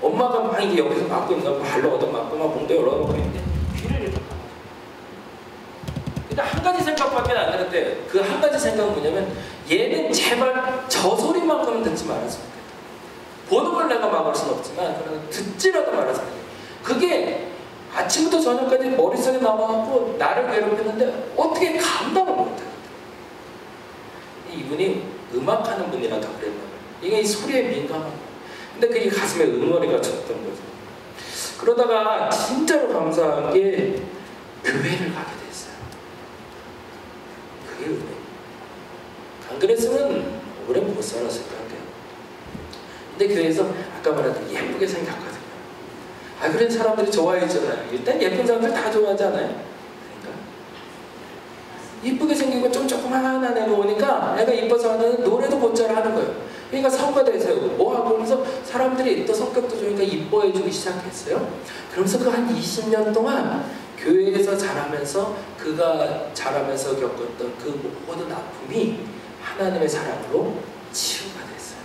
[SPEAKER 2] 엄마가 막 이게 옆에서 맞고 있는 거 발로 얻어맞고 막 몽대 열어놓고 있는데 귀를 이렇게 감아. 근데 한 가지 생각밖에 안 드는데 그 한 가지 생각은 뭐냐면 얘는 제발 저 소리만큼은 듣지 말았으면 좋겠다. 보는 걸 내가 막을 수는 없지만 그러나 듣지라도 말았으면 좋겠다. 그게 아침부터 저녁까지 머릿속에 남아갖고 나를 괴롭혔는데 어떻게 감당을 못해요. 이분이 음악하는 분이라도 그랬나 봐요. 이게 이 소리에 민감한 거예요. 근데 그게 가슴에 응어리가 쳤던 거죠. 그러다가 진짜로 감사한 게 교회를 가게 됐어요. 그게 은혜. 안 그랬으면 오래 못 살았을 것 같아요. 근데 교회에서 아까 말했던 예쁘게 생겼거든요. 아, 그런 사람들이 좋아해주잖아요. 일단 예쁜 사람들 다 좋아하잖아요. 그러니까 이쁘게 생기고 좀 조그만한 애가 오니까 애가 이뻐서 하는 노래도 곧잘 하는 거예요. 그러니까 성가대 세우고 뭐하고 그러면서 사람들이 또 성격도 좋으니까 이뻐해주기 시작했어요. 그러면서 그 한 20년 동안 교회에서 자라면서 그가 자라면서 겪었던 그 모든 아픔이 하나님의 사랑으로 치유가 됐어요.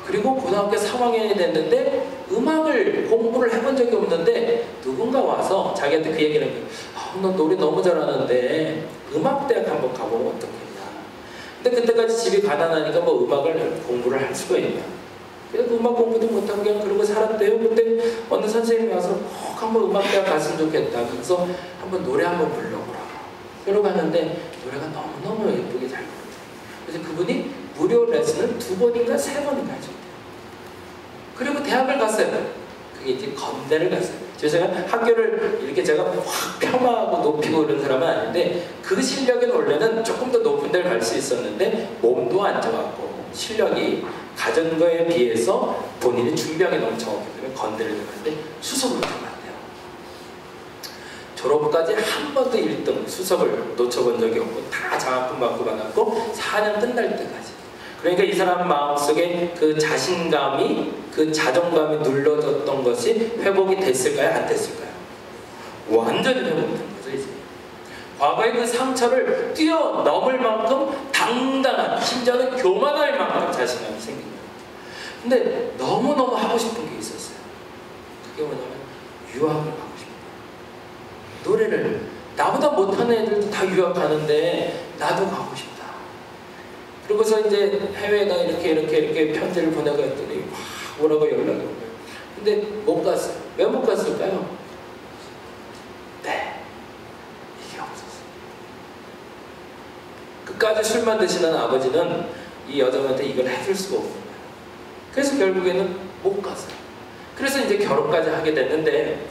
[SPEAKER 2] 그리고 고등학교 3학년이 됐는데 음악을 공부를 해본 적이 없는데 누군가 와서 자기한테 그 얘기를 해요. 너 노래 너무 잘하는데 음악대학 한번 가보면 어떻겠냐. 근데 그때까지 집이 가난하니까 뭐 음악을 공부를 할 수가 있냐. 그래서 음악 공부도 못하고 그냥 그러고 살았대요. 근데 어느 선생님이 와서 꼭 한번 음악대학 갔으면 좋겠다. 그래서 한번 노래 한번 불러보라. 그러고 가는데 노래가 너무너무 예쁘게 잘 불렀어요. 그래서 그분이 무료 레슨을 2번인가 3번인가 해줬대요. 그리고 대학을 갔어요. 그게 이제 건대를 갔어요. 제가 학교를 이렇게 제가 확 폄하하고 높이고 그런 사람은 아닌데 그 실력은 원래는 조금 더 높은 데를 갈 수 있었는데 몸도 안 좋았고 실력이 가진 거에 비해서 본인이 준비하기 너무 적었기 때문에 건대를 들어갔는데 수석으로 들어갔대요. 졸업까지 한 번도 1등 수석을 놓쳐본 적이 없고 다 장학금 받고 받았고 4년 끝날 때까지. 그러니까 이 사람 마음속에 그 자신감이, 그 자존감이 눌러졌던 것이 회복이 됐을까요? 안 됐을까요? 완전히 회복된 거죠, 이제. 과거의 그 상처를 뛰어넘을 만큼 당당한, 심지어는 교만할 만큼 자신감이 생긴 거예요. 근데 너무너무 하고 싶은 게 있었어요. 그게 뭐냐면 유학을 가고 싶어요. 노래를 나보다 못하는 애들도 다 유학 가는데 나도 가고 싶다. 그러고서 이제 해외에다 이렇게 편지를 보내고 했더니 막 오라고 연락이 온 거예요. 근데 못 갔어요. 왜 못 갔을까요? 네, 이게 없었어요. 끝까지 술만 드시는 아버지는 이 여자한테 이걸 해줄 수가 없는 거예요. 그래서 결국에는 못 갔어요. 그래서 이제 결혼까지 하게 됐는데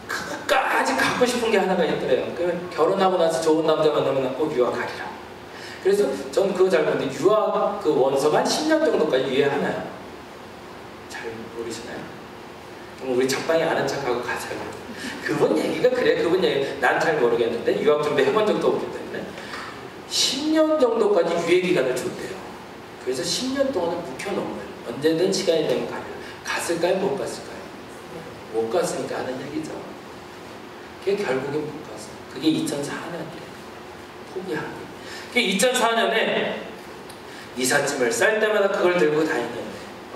[SPEAKER 2] 끝까지 갖고 싶은 게 하나가 있더래요. 결혼하고 나서 좋은 남자 만나면 꼭 유학하리라. 그래서 전 그거 잘 모르는데 유학 그 원서가 한 10년 정도까지 유예하나요? 잘 모르시나요? 그럼 우리 적당히 아는 척하고 가세요. 그분 얘기가 그래. 그분 얘기 난 잘 모르겠는데 유학 준비 해본 적도 없기 때문에 10년 정도까지 유예 기간을 줬대요. 그래서 10년 동안을 묵혀놓은 거예요. 언제든 시간이 되면 가려. 갔을까요? 못 갔을까요? 못 갔으니까 하는 얘기죠. 그게 결국엔 못 갔어요. 그게 2004년이에요. 포기한 게. 그게 2004년에 이삿짐을 쌀 때마다 그걸 들고 다니는데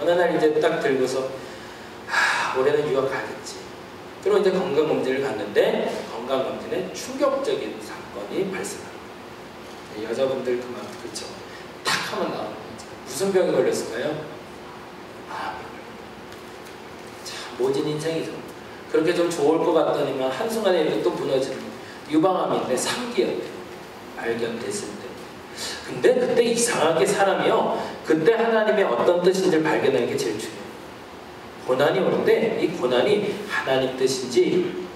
[SPEAKER 2] 어느 날 이제 딱 들고서 올해는 유학 가겠지. 그리고 이제 건강검진을 갔는데 건강검진에 충격적인 사건이 발생합니다. 여자분들 그만 그렇죠. 탁 하면 나오는 거죠. 무슨 병이 걸렸을까요? 암이 걸렸어요. 참 모진 인생이죠. 그렇게 좀 좋을 것 같더니만 한순간에 이렇게 또 무너지는 유방암인데 3기였대요. 발견됐을 때. 근데 그때 이상하게 사람이요. 그때 하나님의 어떤 뜻인지를 발견하는 게 제일 중요해요. 고난이 오는데 이 고난이 하나님 뜻인지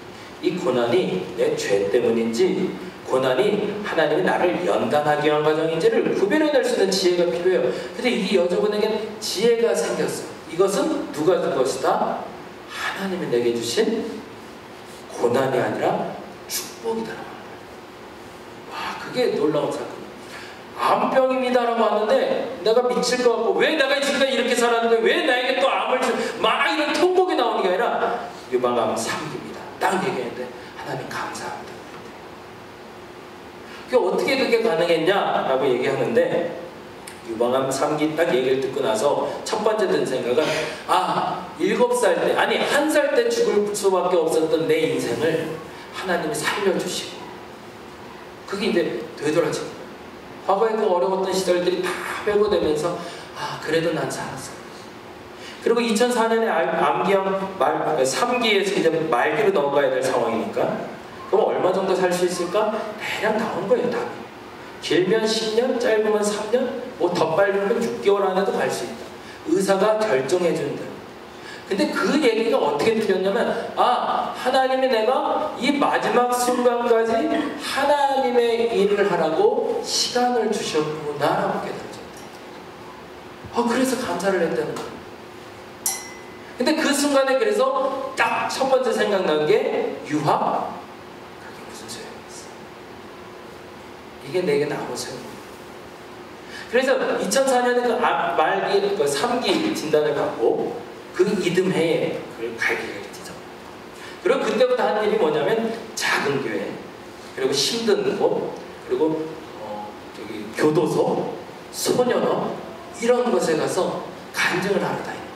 [SPEAKER 2] 이 고난이 내 죄 때문인지 고난이 하나님이 나를 연단하기 위한 과정인지를 구별해낼 수 있는 지혜가 필요해요. 근데 이 여자분에겐 지혜가 생겼어요. 이것은 누가 준 것이다? 하나님이 내게 주신 고난이 아니라 축복이다. 와, 그게 놀라운 사건이에요. 암병입니다라고 하는데 내가 미칠 것 같고 왜 내가 지금까지 이렇게 살았는데 왜 나에게 또 암을 막 이런 통곡이 나오는 게 아니라 유방암 3기입니다. 딱 얘기했는데 하나님 감사합니다. 그게 어떻게 그게 가능했냐라고 얘기하는데 유방암 3기 딱 얘기를 듣고 나서 첫 번째 든 생각은 7살 때 아니 1살 때 죽을 수밖에 없었던 내 인생을 하나님이 살려주시고 그게 이제 되돌아진 거예요. 과거에 그 어려웠던 시절들이 다 회고되면서 그래도 난 살았어. 그리고 2004년에 암기형 3기에서 이제 말기로 넘어가야 될 상황이니까 그럼 얼마 정도 살 수 있을까? 대략 나온 거예요. 답이. 길면 10년, 짧으면 3년, 뭐 더 빨리면 6개월 안에도 갈 수 있다. 의사가 결정해 준다. 근데 그 얘기가 어떻게 들렸냐면 하나님이 내가 이 마지막 순간까지 하나님의 일을 하라고 시간을 주셨구나라고 깨달았죠. 그래서 감사를 했다는 거예요. 근데 그 순간에 그래서 딱 첫 번째 생각난 게 유학? 그게 무슨 소용이었어? 이게 내게 아무 소용이 그래서 2004년에 그 말기 그 3기 진단을 받고 그 이듬해에 그걸 갈 기회가 되죠. 그리고 그때부터 하는 일이 뭐냐면 작은 교회, 그리고 힘든 곳, 그리고 교도소, 소년원 이런 곳에 가서 간증을 하러 다니는 거예요.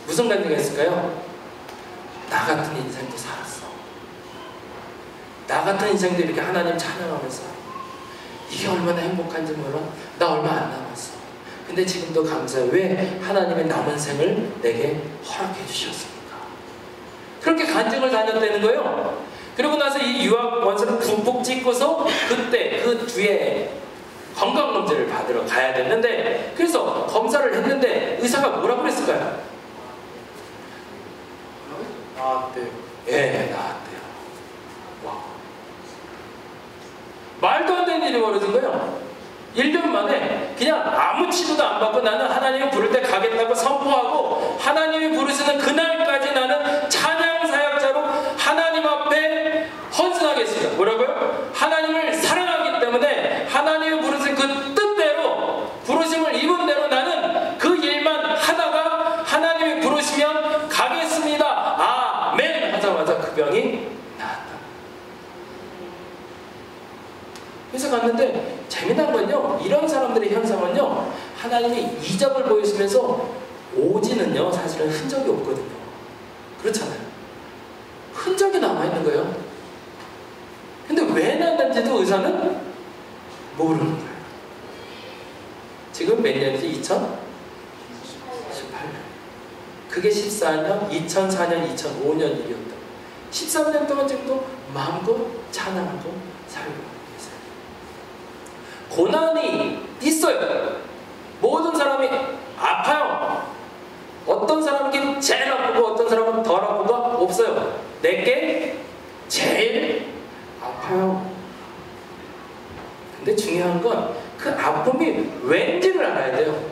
[SPEAKER 2] 무슨 간증을 했을까요? 나 같은 인생도 살았어. 나 같은 인생도 이렇게 하나님 찬양하면서 이게 얼마나 행복한지 몰라. 나 얼마 안 남았어. 근데 지금도 감사해. 왜? 하나님의 남은 생을 내게 허락해 주셨습니까? 그렇게 간증을 다녔다는 거예요. 그러고 나서 이 유학 원서를 푹푹 찍고서 그때 그 뒤에 건강검진을 받으러 가야 됐는데 그래서 검사를 했는데 의사가 뭐라고 그랬을까요? 나왔대요. 예, 나왔대요. 와. 말도 안 되는 일이 벌어진 거예요. 1년 만에 그냥 아무 치료도 안 받고 나는 하나님이 부를 때 가겠다고 선포하고 하나님이 부르시는 그날까지 나는 찬양 사역자로 하나님 앞에 헌신하겠습니다. 뭐라고요? 하나님을 사랑하기 때문에 하나님이 부르신 그 뜻대로 부르심을 입은 대로 나는 그 일만 하다가 하나님이 부르시면 가겠습니다. 아멘 하자마자 그 병이 나았다. 그래서 갔는데 재미난 건요, 이런 사람들의 현상은요, 하나님이 이적을 보이시면서 오지는요 사실은 흔적이 없거든요. 그렇잖아요. 흔적이 남아있는 거예요. 근데 왜 났는지도 의사는 모르는 거예요. 지금 몇 년이지? 2018년. 그게 14년, 2004년, 2005년 일이었다. 13년 동안 지금도 마음껏 찬양하고 살고 고난이 있어요. 모든 사람이 아파요. 어떤 사람이 제일 아프고 어떤 사람은 덜 아프가 없어요. 내게 제일 아파요. 근데 중요한 건 그 아픔이 왠지를 알아야 돼요.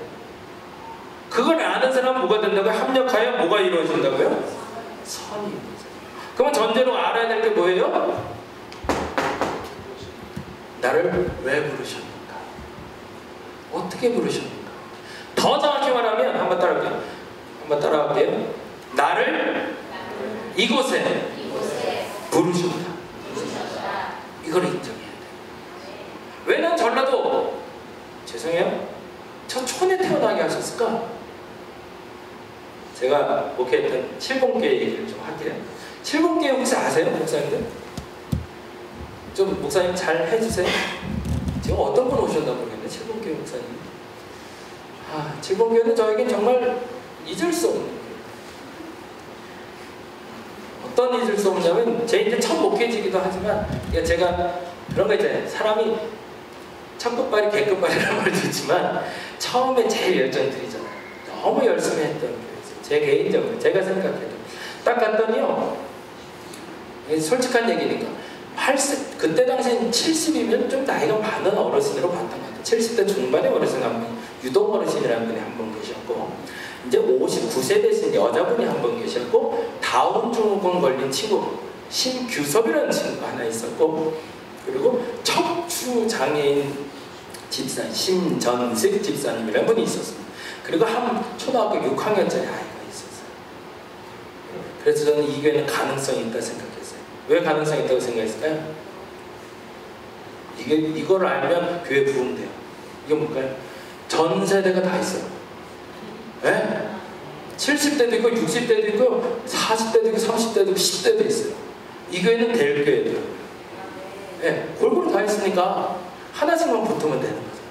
[SPEAKER 2] 그걸 아는 사람은 뭐가 된다고요? 합력하여 뭐가 이루어진다고요? 선이 이루어져요. 그러면 전제로 알아야 될 게 뭐예요? 나를 왜 부르셨는가? 어떻게 부르셨는가? 더 정확히 말하면 한번 따라갈게요. 나를 이곳에 부르셨다. 이걸 인정해야 돼. 왜 난 전라도 죄송해요. 저 촌에 태어나게 하셨을까? 제가 목회했던 칠봉교회 얘기를 좀 할게요. 칠봉교회 혹시 아세요, 목사님들? 좀 목사님 잘 해주세요. 지금 어떤 분 오셨나 모르겠네, 칠봉교회 목사님. 칠봉교회는 저에겐 정말 잊을 수 없는 거예요. 어떤 잊을 수 없냐면 제 이제 첫 목회지기도 하지만 제가 그런 거 있잖아요. 사람이 첫 끝발이 개끝발이라는 말도 있지만 처음에 제일 열정 들이잖아요. 너무 열심히 했던 거예요. 제 개인적으로 제가 생각해도 딱 갔더니요. 솔직한 얘기니까 80, 그때 당시엔 70이면 좀 나이가 많은 어르신으로 봤던 것 같아요. 70대 중반의 어르신 한 분, 유동 어르신이라는 분이 한 분 계셨고, 이제 59세 되신 여자분이 한 분 계셨고, 다운 증후군 걸린 친구 신규섭이라는 친구가 하나 있었고, 그리고 척추 장애인 집사님 심전식 집사님이라는 분이 있었습니다. 그리고 한 초등학교 6학년짜리 아이가 있었어요. 그래서 저는 이 교회는 가능성이 있다 생각했어요. 왜 가능성이 있다고 생각했을까요? 이걸 알면 교회 부흥돼요. 이게 뭘까요? 전 세대가 다 있어요. 네? 70대도 있고 60대도 있고 40대도 있고 30대도 있고 10대도 있어요. 이 교회는 될 교회예요. 네, 골고루 다 있으니까 하나씩만 붙으면 되는 거죠.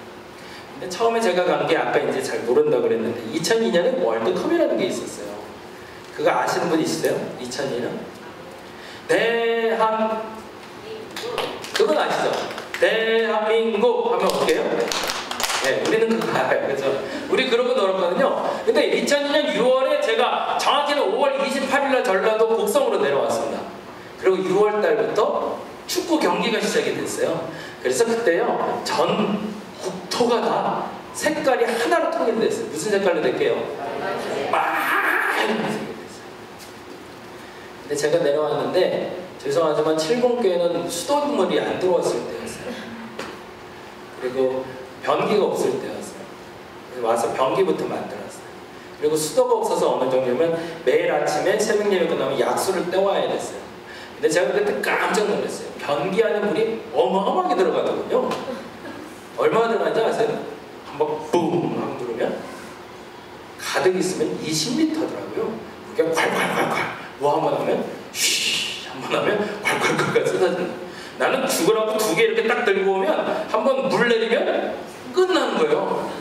[SPEAKER 2] 근데 처음에 제가 간 게 아까 이제 잘 모른다고 그랬는데 2002년에 월드컵이라는 게 있었어요. 그거 아시는 분 있으세요? 2002년? 그건 아시죠? 대한민국 하면 어때요? 네, 우리는 그거 알아요. 그죠? 우리 그러고 놀았거든요. 근데 2002년 6월에 제가 정확히는 5월 28일날 전라도 곡성으로 내려왔습니다. 그리고 6월 달부터 축구 경기가 시작이 됐어요. 그래서 그때요, 전 국토가 다 색깔이 하나로 통일됐어요. 무슨 색깔로 될게요? 빨간색이 됐어요. 근데 제가 내려왔는데 죄송하지만 칠봉교회는 수돗물이 안 들어왔을 때였어요. 그리고 변기가 없을 때였어요. 그래서 와서 변기부터 만들었어요. 그리고 수도가 없어서 어느 정도면 매일 아침에 새벽 예배 끝나면 약수를 떼와야 됐어요. 근데 제가 그때 깜짝 놀랐어요. 변기 안에 물이 어마어마하게 들어가거든요. 얼마나 들어가는지 아세요? 한번 뿡 하고 누르면 가득 있으면 20리터더라고요. 그게 콸콸콸콸 뭐 한번 하면 쉬 한번 하면 콸콸콸콸 쏟아지는. 나는 죽으라고 2개 이렇게 딱 들고 오면 한번 물 내리면 끝나는 거예요.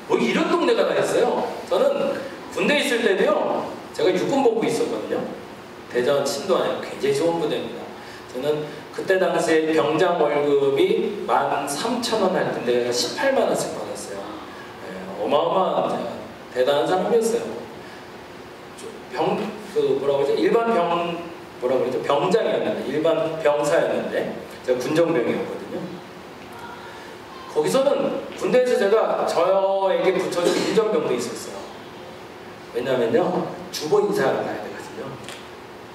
[SPEAKER 2] 뭐 이런 동네가 다 있어요. 저는 군대에 있을 때도요, 제가 육군복무 있었거든요. 대전 신도안에 굉장히 좋은 부대입니다. 저는 그때 당시에 병장 월급이 13,000원 할 텐데 내가 18만 원씩 받았어요. 네, 어마어마한 대단한 사람이었어요. 병장이었는데, 일반 병사였는데 제가 군정병이었거든요. 거기서는 군대에서 제가 저에게 붙여준 인정병도 있었어요. 왜냐면요, 주보 인사하러 가야 되거든요.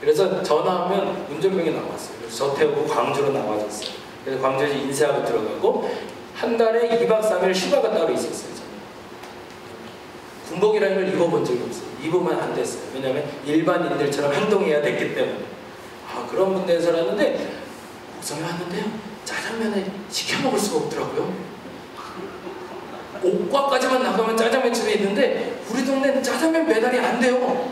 [SPEAKER 2] 그래서 전화하면 운전병이 나왔어요. 그래서 저 태우고 광주로 나와줬어요. 그래서 광주에서 인사하고 들어가고 한 달에 2박 3일 휴가가 따로 있었어요. 저는 군복이라는 걸 입어본 적이 없어요. 입으면 안 됐어요. 왜냐하면 일반인들처럼 행동해야 됐기 때문에. 그런 분들에 살았는데 곡성에 왔는데요, 짜장면을 시켜 먹을 수가 없더라고요. 옥과까지만 나가면 짜장면집이 있는데 우리 동네는 짜장면 배달이 안 돼요.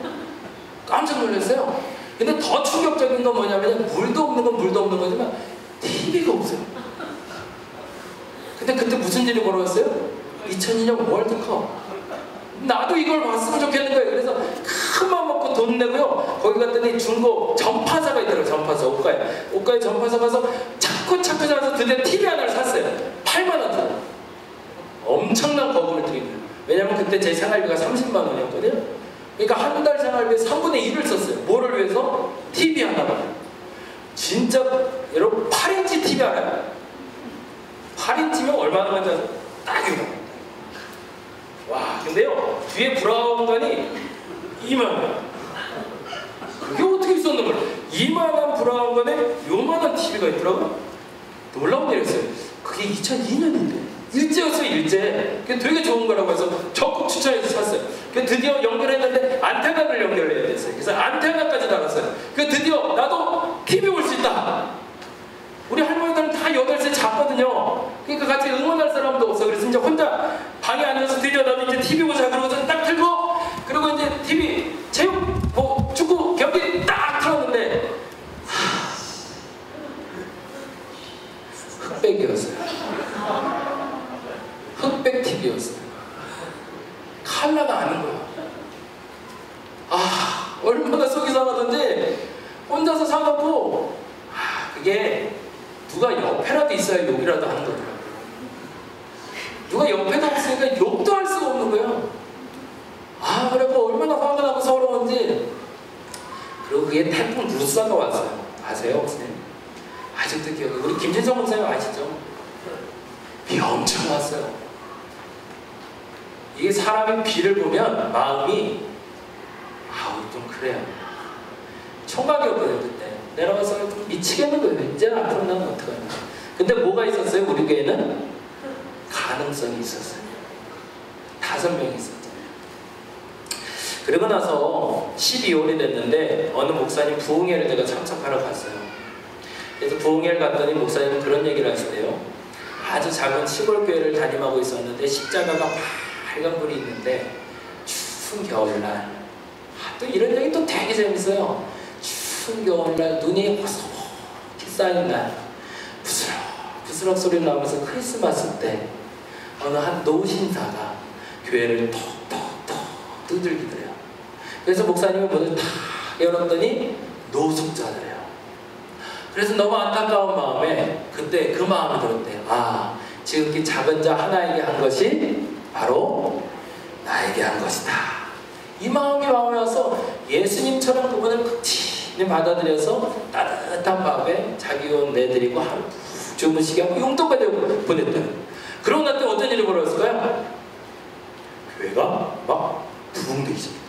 [SPEAKER 2] 깜짝 놀랐어요. 근데 더 충격적인 건 뭐냐면 물도 없는 건 물도 없는 거지만 TV가 없어요. 근데 그때 무슨 일이 벌어졌어요? 2002년 월드컵. 나도 이걸 봤으면 좋겠는 거예요. 그래서 큰맘 먹고 돈 내고요, 거기 갔더니 중고 전파사가 있더라고요. 전파사, 옷가에 전파사 가서 찾고 찾아서 드디어 TV 하나를 샀어요. 8만 원 주고. 엄청난 거금을 드린 거예요. 왜냐면 그때 제 생활비가 30만 원이었거든요. 그러니까 한 달 생활비에 3분의 1을 썼어요. 뭐를 위해서? TV 하나만. 진짜 여러분 8인치 TV 알아요? 8인치면 얼마나 많이 딱 이거. 와, 근데요, 뒤에 브라운관이 2만 원. 그게 어떻게 있었는 거예요? 2만원 브라운관에 요만한 TV가 있더라고요. 놀라운 일이었어요. 그게 2002년인데 일제였어요, 일제. 그게 되게 좋은 거라고 해서 적극 추천해서 샀어요. 그 드디어 연결했는데 안테나를 연결해야 됐어요. 그래서 안테나까지 달았어요. 그 드디어 나도 TV 볼 수 있다. 우리 할머니들은 다 8살 잤거든요. 그러니까 같이 응원할 사람도 없어. 그래서 이제 혼자 방에 앉아서 드디어 나도 이제 TV 보자 그러고서 딱 틀고, 그리고 이제 TV 체육 뭐 축구 경기 딱 틀었는데 흑백이었어요. 흑백 TV였어요. 컬러가 아닌 거야. 아, 얼마나 속이 상하던지 혼자서 사갖고, 그게 누가 옆에라도 있어야 욕이라도 하는 거더라고요. 누가 옆에도 없으니까 욕도 할 수가 없는 거예요. 아, 그래고 얼마나 화가 나고 서러운지. 그리고 그게 태풍 루사가 왔어요. 아세요, 목사님? 아직도 기억해요. 우리 김진성 목사님 아시죠? 비 엄청 왔어요. 이게 사람의 비를 보면 마음이 좀 그래요. 총각이었거든요, 그때. 내려가서 좀 미치겠는 거예요. 이제 앞으로 나는 어떡하냐. 근데 뭐가 있었어요? 우리 교회는 가능성이 있었어요. 5명이 있었죠. 그러고 나서 12월이 됐는데 어느 목사님 부흥회를 제가 참석하러 갔어요. 그래서 부흥회를 갔더니 목사님은 그런 얘기를 하시대요. 아주 작은 시골 교회를 담임하고 있었는데 십자가가 빨간불이 있는데 추운 겨울날, 또 이런 얘기 또 되게 재밌어요. 추운 겨울날 눈이 허석히 쌓인 날, 부스럭 소리 나면서 크리스마스 때 어느 한 노신사가 교회를 톡톡톡 두들기더래요. 그래서 목사님이 문을 탁 열었더니 노숙자들이에요. 그래서 너무 안타까운 마음에 그때 그 마음이 들었대요. 아, 지극히 작은 자 하나에게 한 것이 바로 나에게 한 것이다. 이 마음이 마음에 와서 예수님처럼 그분을 극진히 받아들여서 따뜻한 밤에 자기 옷 내드리고 하루 주무시게 하고 용돈까지 보냈대요. 그러고 났더니 어떤 일이 벌어졌을까요? 교회가 막 부흥되기 시작해요.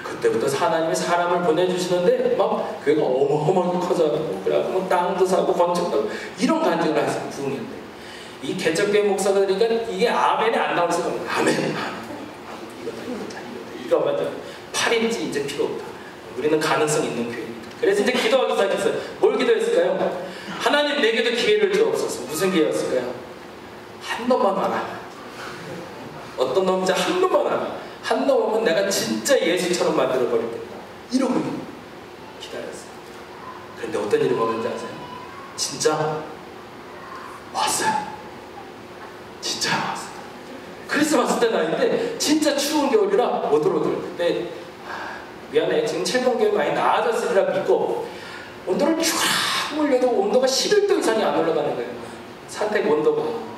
[SPEAKER 2] 그때부터 하나님이 사람을 보내주시는데 막 교회가 어마어마하게 커져가고, 그래갖고 뭐 땅도 사고 건축도 하고 이런 간증을 하시고 부흥했대. 이 개척교회 목사들이니까 이게 아멘이 안 나올 수가 없는 거예요. 아멘. 이거 맞아. 8인치 이제 필요 없다. 우리는 가능성 있는 교회니까. 그래서 이제 기도하기 시작했어요. 뭘 기도했을까요? 하나님 내게도 기회를 주옵소서. 무슨 기회였을까요? 한 놈만 와라. 어떤 놈인지 한 놈만 와라. 한 놈 오면 내가 진짜 예수처럼 만들어버리겠다. 이러고 기다렸어요. 그런데 어떤 일이 벌어졌는지 아세요? 진짜 왔어요. 진짜 왔어요. 크리스마스 때 나인데 진짜 추운 겨울이라 오돌오돌. 근데 미안해, 지금 7번교회 많이 나아졌으리라 믿고 온도를 쫙 올려도 온도가 11도 이상이 안 올라가는 거예요. 산택 온도가.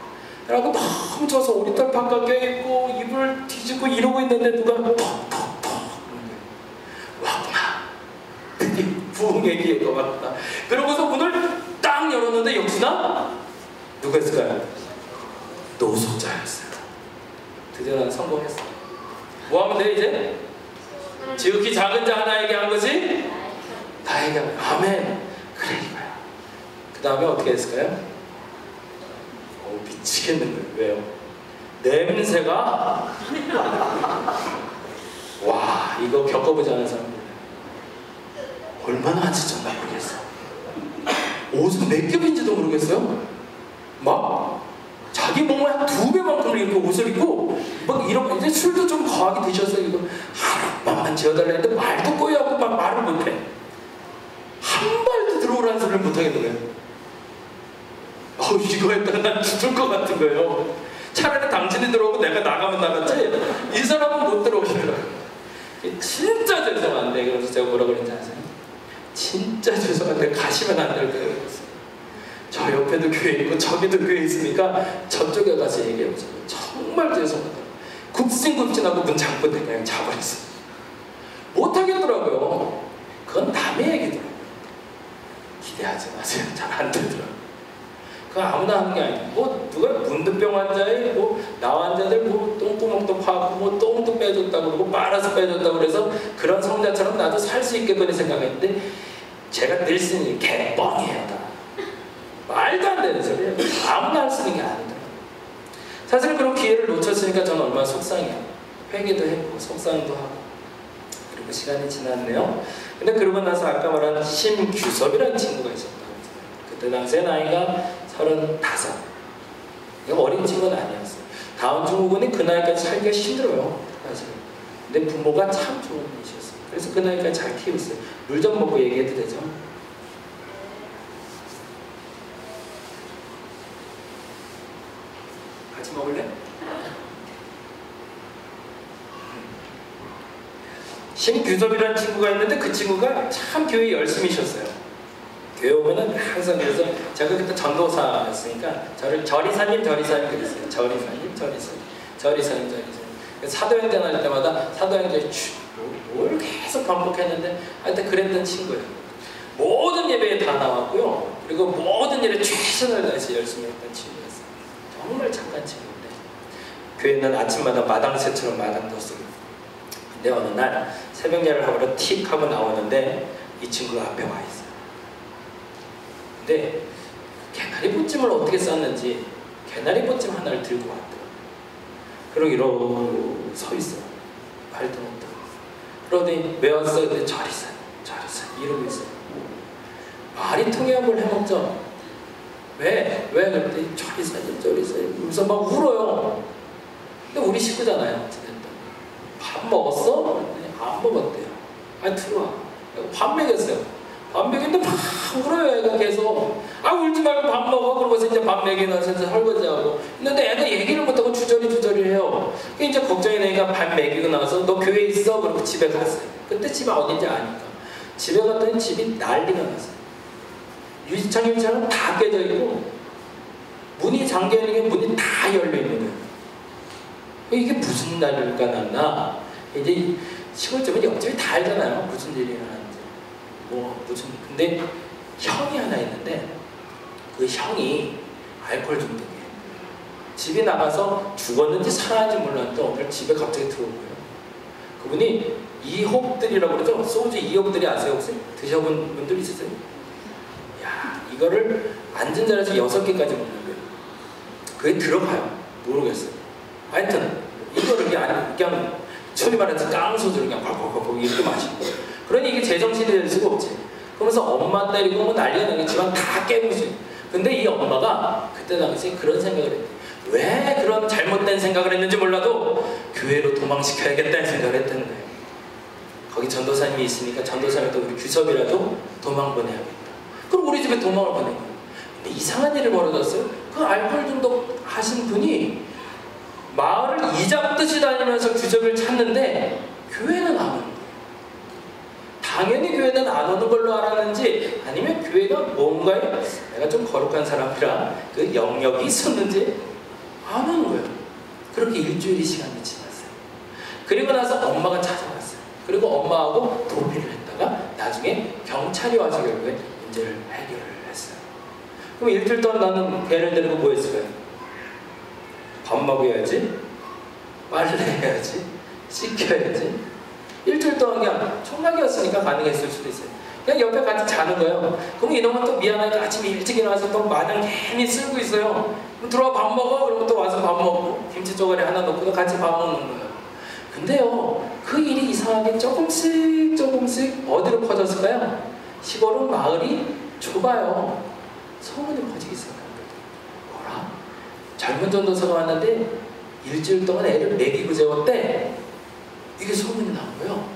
[SPEAKER 2] 그래갖고 너무 져서 오리털 바깥 껴있고 이불 뒤집고 이러고 있는데 누가 톡톡톡 왔구나. 드디어 부흥의 기회가 왔다. 그러고서 문을 딱 열었는데 역시나 누가 있을까요? 노숙자였어요. 드디어 난 성공했어. 뭐 하면 돼 이제? 지극히 작은 자 하나에게 한 것이 나에게 한 거야. 아멘. 그래 이거야. 그 다음에 어떻게 했을까요? 미치겠는 거예요. 왜요? 냄새가 와, 이거 겪어보지 않은 사람들 얼마나 지쳤나 모르겠어. 옷은 몇 겹인지도 모르겠어요. 막 자기 몸을 한 2배만큼 이렇게 옷을 입고 막 이런, 이제 술도 좀 거하게 드셔서 이거 하룻밤만 재워달라 했는데 말도 꼬여갖고 막 말을 못해. 한 발도 들어오라는 소리를 못하겠는 거예요. 이거 했다가 난 죽을 것 같은 거예요. 차라리 당신이 들어오고 내가 나가면 나갔지 이 사람은 못 들어오시더라고요. 진짜 죄송한데, 그래서 제가 뭐라 그랬는지 아세요? 진짜 죄송한데 가시면 안 될 거예요. 저 옆에도 교회 있고 저기도 교회 있으니까 저쪽에 가서 얘기해보세요. 정말 죄송하다. 굽신굽신하고 문 잠고 그냥 자버렸어요. 못하겠더라고요. 그건 남의 얘기더라고요. 기대하지 마세요. 잘 안 되더라고요. 그거 아무나 하는 게 아니고, 뭐 누가 문득병 환자에 뭐 나 환자들 뭐 똥구멍도 파고 뭐 똥도 빼줬다고 그러고 빨아서 빼줬다고 그래서 그런 성자처럼 나도 살 수 있겠거니 생각했는데 제가 늘 쓰는 게 개뻥이에요. 다 말도 안 되는 소리예요. 아무나 할 수 있는 게 아니더라고요. 기회를 놓쳤으니까 저는 얼마나 속상해요. 회개도 했고 속상도 하고. 그리고 시간이 지났네요. 근데 그러고 나서 아까 말한 심규섭이라는 친구가 있었다고. 그때 당시에 나이가 35. 어린 친구는 아니었어요. 다운 증후군이 그 나이까지 살기가 힘들어요, 사실. 근데 부모가 참 좋은 분이셨어요. 그래서 그 나이까지 잘 키웠어요. 물 좀 먹고 얘기해도 되죠? 같이 먹을래? 심규섭이라는 친구가 있는데 그 친구가 참 교회 열심히 쉬었어요. 교회 오면은 항상 그래서 제가 그때 전도사였으니까 저를 저리사님 그랬어요. 저리사님. 사도행전 할 때마다 사도행전에 뭘 계속 반복했는데 하여튼 그랬던 친구예요. 모든 예배에 다 나왔고요. 그리고 모든 일에 최선을 다해서 열심히 했던 친구였어요. 정말 착한 친구인데 교회는 아침마다 마당 새처럼 마당도 쓰고. 근데 어느 날 새벽 예배를 하고 틱 하고 나오는데 이 친구가 앞에 와 있어요. 근데 개나리 보찜을 어떻게 쌌는지 개나리 보찜 하나를 들고 왔더라고요. 그러고 이러고 서 있어요. 발도 못 들고. 그러더니 왜 왔어? 근데 저리사 이러고 있어요. 말이 통해야 뭘 해먹죠. 왜? 그랬더니 저리사님 그러면서 막 울어요. 근데 우리 식구잖아요. 밥 먹었어? 안 먹었대요. 아니 들어와. 밥 먹였어요. 밥 먹였는데 막 울어요. 애가 계속. 울지 말고 밥 먹어. 그러고서 이제 밥 먹이면서 설거지하고. 근데 애가 얘기를 못하고 주저리 해요. 이제 걱정이 되니까 밥 먹이고 나서 너 교회 있어? 그러고 집에 갔어요. 그때 집이 어딘지 아니까. 집에 갔더니 집이 난리가 났어요. 유리창 다 깨져 있고 문이 잠겨 있는 게 문이 다 열려 있는 거예요. 이게 무슨 날일까 났나? 이제 시골집은 옆집이 다 알잖아요. 무슨 일이 일어나는지. 근데 형이 하나 있는데 그 형이 알코올 중독이에요. 집에 나가서 죽었는지 살아는지 몰랐는데 오늘 집에 갑자기 들어온 거예요. 그분이 이홉들이라고 그러죠. 소주 이홉들이 아세요 혹시? 드셔본 분들 있으세요? 야, 이거를 앉은 자리에서 6개까지 먹는 거예요. 그게 들어가요. 모르겠어요. 하여튼 이거를 그냥 소위 말해서 깡소주를 그냥 팍팍팍 이렇게 마시는 거예요. 그러니 이게 제정신이 될 수가 없지. 그러면서 엄마 때리고 뭐 난리가 나게 집안 다 깨부수요. 근데 이 엄마가 그때 당시에 그런 생각을 했대. 왜 그런 잘못된 생각을 했는지 몰라도 교회로 도망시켜야겠다는 생각을 했다는 거예요. 거기 전도사님이 있으니까 전도사님도 우리 규섭이라도 도망 보내야겠다. 그럼 우리 집에 도망을 보낸 거예요. 근데 이상한 일이 벌어졌어요. 그 알코올 중독 하신 분이 마을을 이잡듯이 다니면서 규섭을 찾는데 교회는 안 오는 거예요. 당연히 교회는 안 오는 걸로 알았는지 아니면 교회가 뭔가에 내가 좀 거룩한 사람이라 그 영역이 있었는지 안 오는 거예요. 그렇게 일주일이 시간이 지났어요. 그리고 나서 엄마가 찾아왔어요. 그리고 엄마하고 도피를 했다가 나중에 경찰이 와서 결국에 문제를 해결을 했어요. 그럼 일주일 동안 나는 배를 데리고 뭐 했을까요? 밥 먹여야지, 빨래해야지, 씻겨야지. 일주일 동안 그냥 총각이었으니까 가능했을 수도 있어요. 그냥 옆에 같이 자는 거예요. 그럼 이놈은 또 미안하니까 아침에 일찍 일어나서 또 마늘 괜히 쓸고 있어요. 그럼 들어와 밥 먹어. 그러면 또 와서 밥 먹고 김치 쪼가리 하나 넣고 같이 밥 먹는 거예요. 근데요, 그 일이 이상하게 조금씩 어디로 퍼졌을까요? 시골은 마을이 좁아요. 소문이 퍼지기 시작한 거예요. 뭐라? 젊은 전도사가 왔는데 일주일 동안 애를 먹이고 재웠대. 이게 소문이 난 거예요.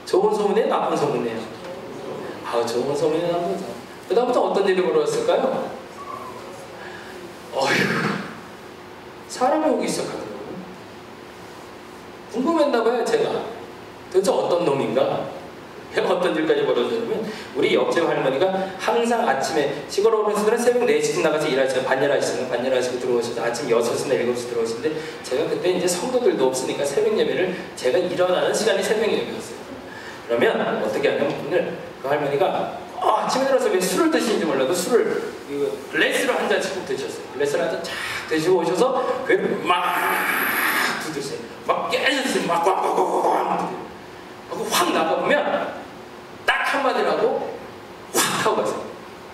[SPEAKER 2] 좋은 소문이에요? 나쁜 소문이에요? 좋은 소문이 난 거죠. 그 다음부터 어떤 일이 벌어졌을까요? 사람이 오기 시작하더라고요. 궁금했나봐요, 제가. 도대체 어떤 놈인가? 어떤 일까지 벌어졌냐면 우리 옆집 할머니가 항상 아침에 시골 어르신들은 새벽 4시쯤 나가서 일하시고 반일하시고 들어오셔서 아침 6시나 7시 들어오시는데 제가 그때 이제 성도들도 없으니까 새벽 예배를 제가 일어나는 시간이 새벽 예배였어요. 그러면 어떻게 하냐면 오늘 그 할머니가 아침에 일어나서 왜 술을 드시는지 몰라도 술을 글래스를 한 잔씩 드셨어요. 글래스를 한 잔 쫙 드시고 오셔서 그걸 막 두드세요. 막 깨졌어요. 막 꽉 확 나가보면 딱 한마디를 하고 확 하고 가세요.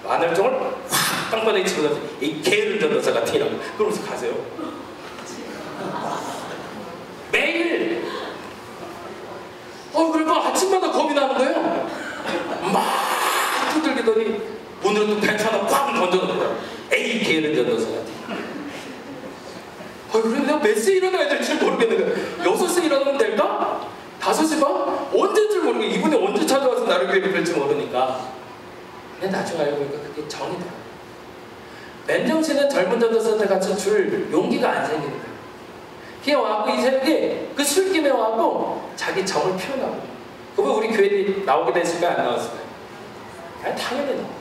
[SPEAKER 2] 마늘종을 확 땅바닥에 집어넣어서 이 게으른 전도사 같은 이라고 그러면서 가세요. 그래가지고 벤치 하나 꽉 던져놓은 거야. 에이 게으른 전도사 같은. 그런데 내가 몇 시에 일어나야 될지 모르겠는 거야. 6시에 일어나면 될까? 5시 반? 언제인지 모르고 이분이 언제 찾아와서 나를 교회를 뵐지 모르니까. 근데 나중에 알고 보니까 그게 정이다. 맨정신에 젊은 전도사한테 같이 줄 용기가 안 생기는 거야. 그냥 와갖고 이 새벽에 그 술김에 와갖고 자기 정을 표현하고. 그거 우리 교회에 나오게 됐을까요? 안 나왔을까요? 아니, 당연히 나왔죠.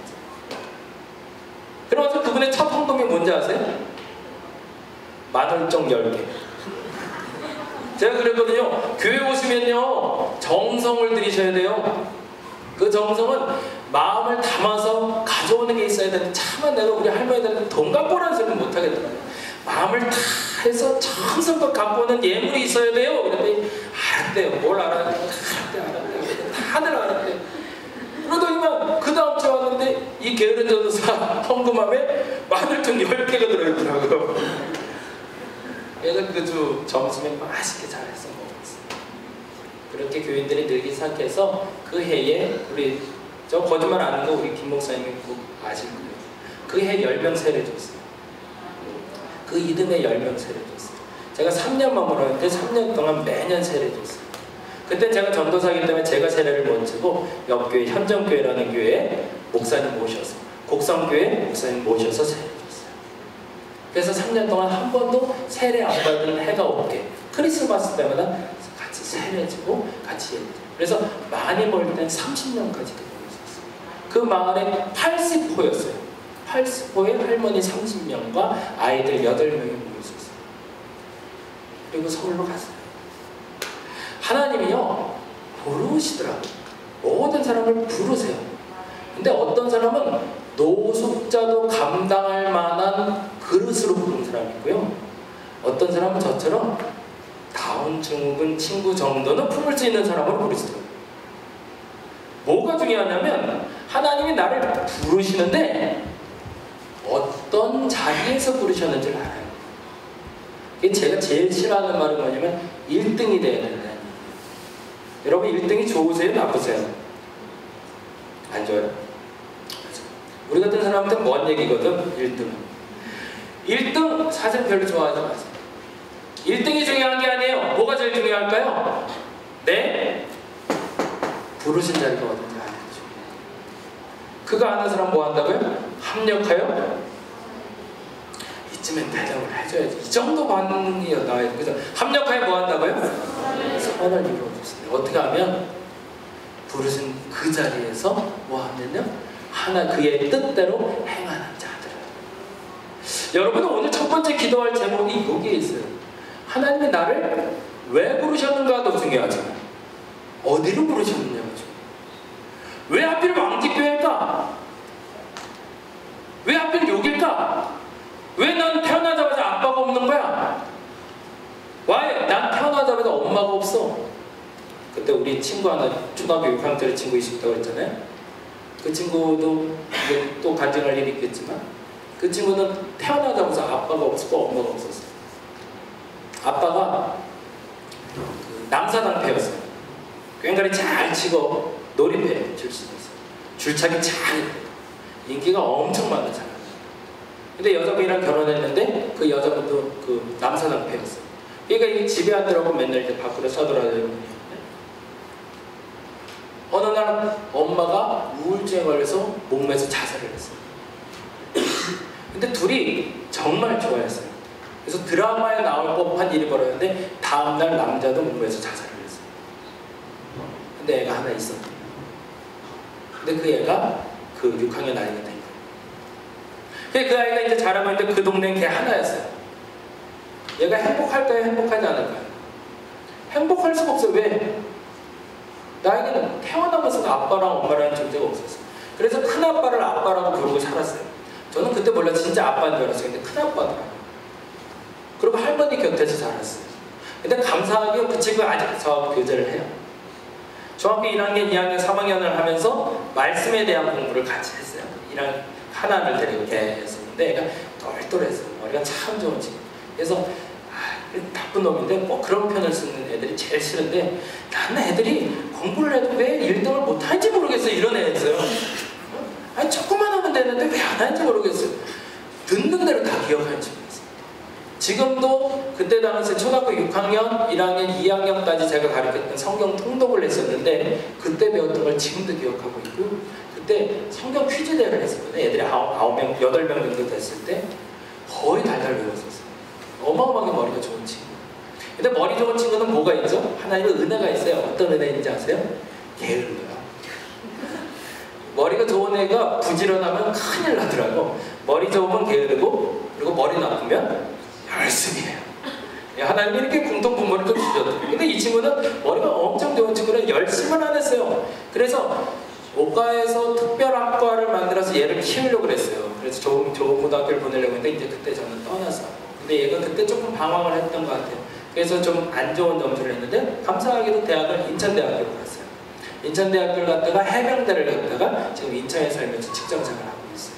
[SPEAKER 2] 그러면서 그분의 첫 헌금이 뭔지 아세요? 만월정 10개. 제가 그랬거든요. 교회 오시면요 정성을 들이셔야 돼요. 그 정성은 마음을 담아서 가져오는 게 있어야 되는데 차마 내가 우리 할머니들한테 돈 갖고 오라는 소리는 못하겠더라고요. 마음을 다 해서 정성껏 갖고 오는 예물이 있어야 돼요. 그랬더니 알았대요. 뭘 알았대요? 알았대요. 다들 알았대요. 그러더니만 그 다음 주에 왔는데 이 게으른 전도사 헌금함에 마늘통 10개가 들어있더라고요. 얘가 그 주 점심에 맛있게 잘해서 먹었어요. 그렇게 교인들이 늘기 시작해서 그 해에 우리 저 거짓말 안 하는 거 우리 김 목사님이 꼭 아실 거예요. 그 해 10명 세례줬어요. 그 이듬해 10명 세례줬어요. 제가 3년 머물렀는데 3년 동안 매년 세례줬어요. 그때 제가 전도사이기 때문에 제가 세례를 못 치고 옆교회 현정교회라는 교회에 목사님 모셔서 곡성교회 목사님 모셔서 세례줬어요. 그래서 3년 동안 한 번도 세례 안 받은 해가 없게 크리스마스 때마다 같이 세례지고 같이 예배드려요. 그래서 많이 벌 땐 30명까지도 모였었어요. 그 마을에 80호였어요. 80호에 할머니 30명과 아이들 8명이 모였었어요. 그리고 서울로 갔어요. 하나님이요 부르시더라고요. 모든 사람을 부르세요. 근데 어떤 사람은 노숙자도 감당할 만한 그릇으로 부른 사람이 있고요. 어떤 사람은 저처럼 다운 증후군 친구 정도는 품을 수 있는 사람으로 부르시더라고요. 뭐가 중요하냐면 하나님이 나를 부르시는데 어떤 자리에서 부르셨는지를 알아요. 이게 제가 제일 싫어하는 말은 뭐냐면 1등이 돼야 된다. 여러분 1등이 좋으세요? 나쁘세요? 안 좋아요? 우리 같은 사람한테 먼 얘기거든. 1등 사실 별로 좋아하지 마세요. 1등이 중요한 게 아니에요. 뭐가 제일 중요할까요? 네? 부르신 자리가 어딘지 아는 거죠. 그거 아는 사람 뭐 한다고요? 합력하여? 이쯤엔 대답을 해줘야지. 이 정도 반응이 나와야 돼. 그래서 합력하여 뭐 한다고요? 선을 이루어줬습니다. 어떻게 하면 부르신 그 자리에서 뭐 하면요? 하나 그의 뜻대로 행하는 자들. 여러분은 오늘 첫 번째 기도할 제목이 여기에 있어요. 하나님이 나를 왜 부르셨는가도 중요하잖아요. 어디로 부르셨느냐가 중요해요. 왜 하필 왕집교회일까? 왜 하필 여길까? 왜 난 태어나자마자 아빠가 없는 거야? 왜? 난 태어나자마자 엄마가 없어. 그때 우리 친구 하나 초등학교 6학년 친구 있었다고 했잖아요. 그 친구도 또 간증할 일이 있겠지만 그 친구는 태어나자마자 아빠가 없었고 엄마가 없었어요. 아빠가 그 남사당패였어요. 꽹과리 잘 치고 놀이패 출신이었어요. 줄차기 잘해요. 인기가 엄청 많았잖아요. 근데 여자분이랑 결혼했는데 그 여자분도 그 남사당패였어요. 그러니까 이 집에 아들하고 맨날 이제 밖으로 서돌아다니고 어느 날 엄마가 우울증에 걸려서 몸에서 자살을 했어요. 근데 둘이 정말 좋아했어요. 그래서 드라마에 나올 법한 일이 벌어졌는데 다음날 남자도 몸에서 자살을 했어요. 근데 애가 하나 있었거든요. 근데 그 애가 그 6학년 아이가 된 거예요. 근데 그 아이가 이제 자라면 그 동네는 걔 하나였어요. 얘가 행복할까요? 행복하지 않을까요? 행복할 수가 없어요. 왜? 나에게는 태어나면서도 아빠랑 엄마라는 존재가 없었어요. 그래서 큰아빠를 아빠라고 부르고 살았어요. 저는 그때 몰라 진짜 아빠인 줄 알았어요. 근데 큰아빠더라고요. 그리고 할머니 곁에서 자랐어요. 근데 감사하게 그 친구가 아직 저하고 교제를 해요. 중학교 1학년, 2학년, 3학년을 하면서 말씀에 대한 공부를 같이 했어요. 하나를 데리고 걔였었는데 애가 똘똘했어요. 머리가 참 좋은 친구. 그래서 나쁜 놈인데 꼭 그런 편을 쓰는 애들이 제일 싫은데 나는 애들이 공부를 해도 왜 1등을 못하는지 모르겠어. 이런 애였어요. 아니 조금만 하면 되는데 왜 안 하는지 모르겠어요. 듣는 대로 다 기억하는 친구가 있어요. 지금도 그때 당시 초등학교 6학년, 1학년, 2학년까지 제가 가르쳤던 성경 통독을 했었는데 그때 배웠던 걸 지금도 기억하고 있고, 그때 성경 퀴즈 대회를 했었거든요. 애들이 8명, 8명 정도 됐을 때 거의 달달 외웠었어요. 어마어마하게 머리가 좋은 친구. 근데 머리 좋은 친구는 뭐가 있죠? 하나님의 은혜가 있어요. 어떤 은혜인지 아세요? 게을러요. 머리가 좋은 애가 부지런하면 큰일 나더라고. 머리 좋으면 게으르고, 그리고 머리 나쁘면 열심히 해요. 하나님이 이렇게 공통분모를 좀 주셨어요. 근데 이 친구는 머리가 엄청 좋은 친구는 열심을 안 했어요. 그래서 오가에서 특별학과를 만들어서 얘를 키우려고 그랬어요. 그래서 좋은 고등학교를 보내려고 했는데 이제 그때 저는 떠났어요. 근데 얘가 그때 조금 방황을 했던 것 같아요. 그래서 좀 안 좋은 점수를 했는데 감사하게도 대학을 인천대학교로 갔어요. 인천대학교를 갔다가 해병대를 갔다가 지금 인천에 살면서 직장생활을 하고 있어요.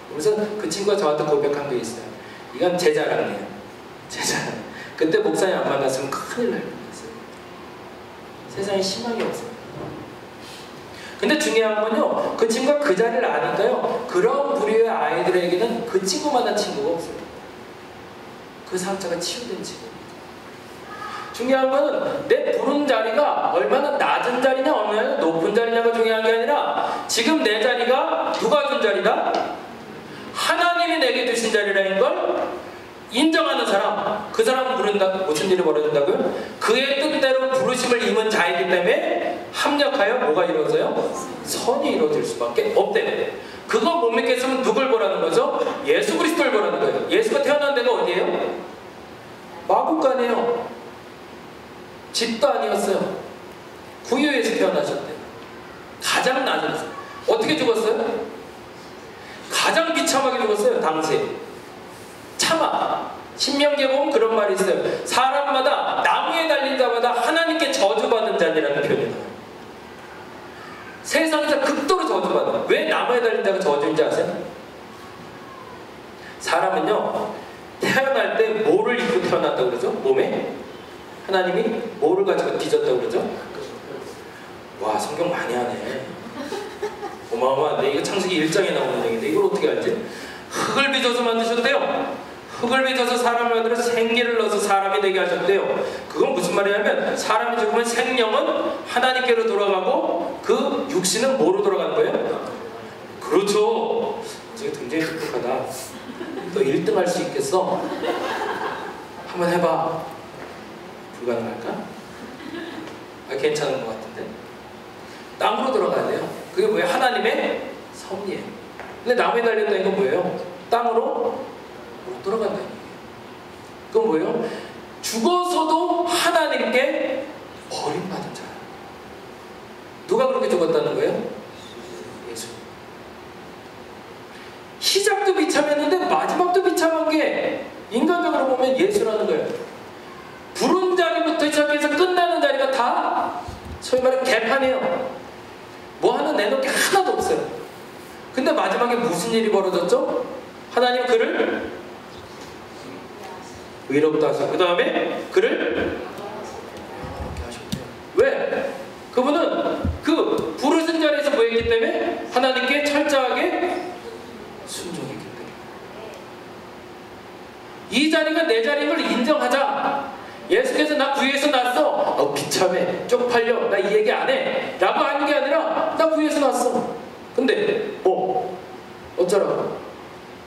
[SPEAKER 2] 그래서 그 친구가 저한테 고백한 게 있어요. 이건 제 자랑이에요. 제 자랑. 그때 목사님 안 만났으면 큰일 날 뻔했어요. 세상에 희망이 없어요. 근데 중요한 건요, 그 친구가 그 자리를 아니까요, 그런 부류의 아이들에게는 그 친구만한 친구가 없어요. 그 상처가 치유된 친구. 중요한 거는 내 부른 자리가 얼마나 낮은 자리냐 얼마나 높은 자리냐가 중요한 게 아니라 지금 내 자리가 누가 준 자리다? 하나님이 내게 주신 자리라는 걸 인정하는 사람, 그 사람은 부른다. 무슨 일이 벌어진다고요? 그의 뜻대로 부르심을 입은 자이기 때문에 합력하여 뭐가 이루어져요? 선이 이루어질 수밖에 없대요. 그거 못 믿겠으면 누굴 보라는 거죠? 예수 그리스도를 보라는 거예요. 예수가 태어난 데가 어디예요? 마구간이에요. 집도 아니었어요. 구유에서 태어나셨대요. 가장 낮은 곳. 어떻게 죽었어요? 가장 비참하게 죽었어요. 당시에. 참아. 신명기에 보면 그런 말이 있어요. 사람마다 나무에 달린 자마다 하나님께 저주받은 자니라는 표현이 나와요. 세상에서 극도로 저주받아요. 왜 나무에 달린 자가 저주인지 아세요? 사람은요, 태어날 때 뭐를 입고 태어난다고 그러죠? 몸에? 하나님이 뭐를 가지고 뒤졌다고 그러죠? 와, 성경 많이 하네. 어마어마한데. 이거 창세기 1장에 나오는 얘기인데 이걸 어떻게 알지? 흙을 빚어서 만드셨대요. 흙을 빚어서 사람을 만들어 생기를 넣어서 사람이 되게 하셨대요. 그건 무슨 말이냐면 사람이 죽으면 생명은 하나님께로 돌아가고 그 육신은 뭐로 돌아가는 거예요? 그렇죠. 저게 굉장히 똑똑하다. 너 1등 할 수 있겠어? 한번 해봐. 불가능할까? 괜찮은 것 같은데. 땅으로 돌아가야 돼요. 그게 뭐예요? 하나님의 섭리예요. 근데 나무에 달렸다는 건 뭐예요? 땅으로 못 돌아간다는 얘기예요. 그건 뭐예요? 죽어서도 하나님께 버림받은 자예요. 누가 그렇게 죽었다는 거예요? 예수. 시작도 비참했는데 마지막도 비참한 게 인간적으로 보면 예수라는 거예요. 부른 자리부터 시작해서 끝나는 자리가 다 소위 말해 개판이에요. 뭐 하는 내놓을 게 하나도 없어요. 근데 마지막에 무슨 일이 벌어졌죠? 하나님 그를 의롭다 하셨고 그 다음에 그를 하셨대요. 왜? 그분은 그 부르신 자리에서 뭐 했기 때문에? 하나님께 철저하게 순종했기 때문에. 이 자리가 내 자리인 걸 인정하자. 예수께서 나 구유에서 났어. 비참해. 쪽팔려. 나 이 얘기 안 해. 라고 하는 게 아니라 나 구유에서 났어. 근데 뭐? 어쩌라고?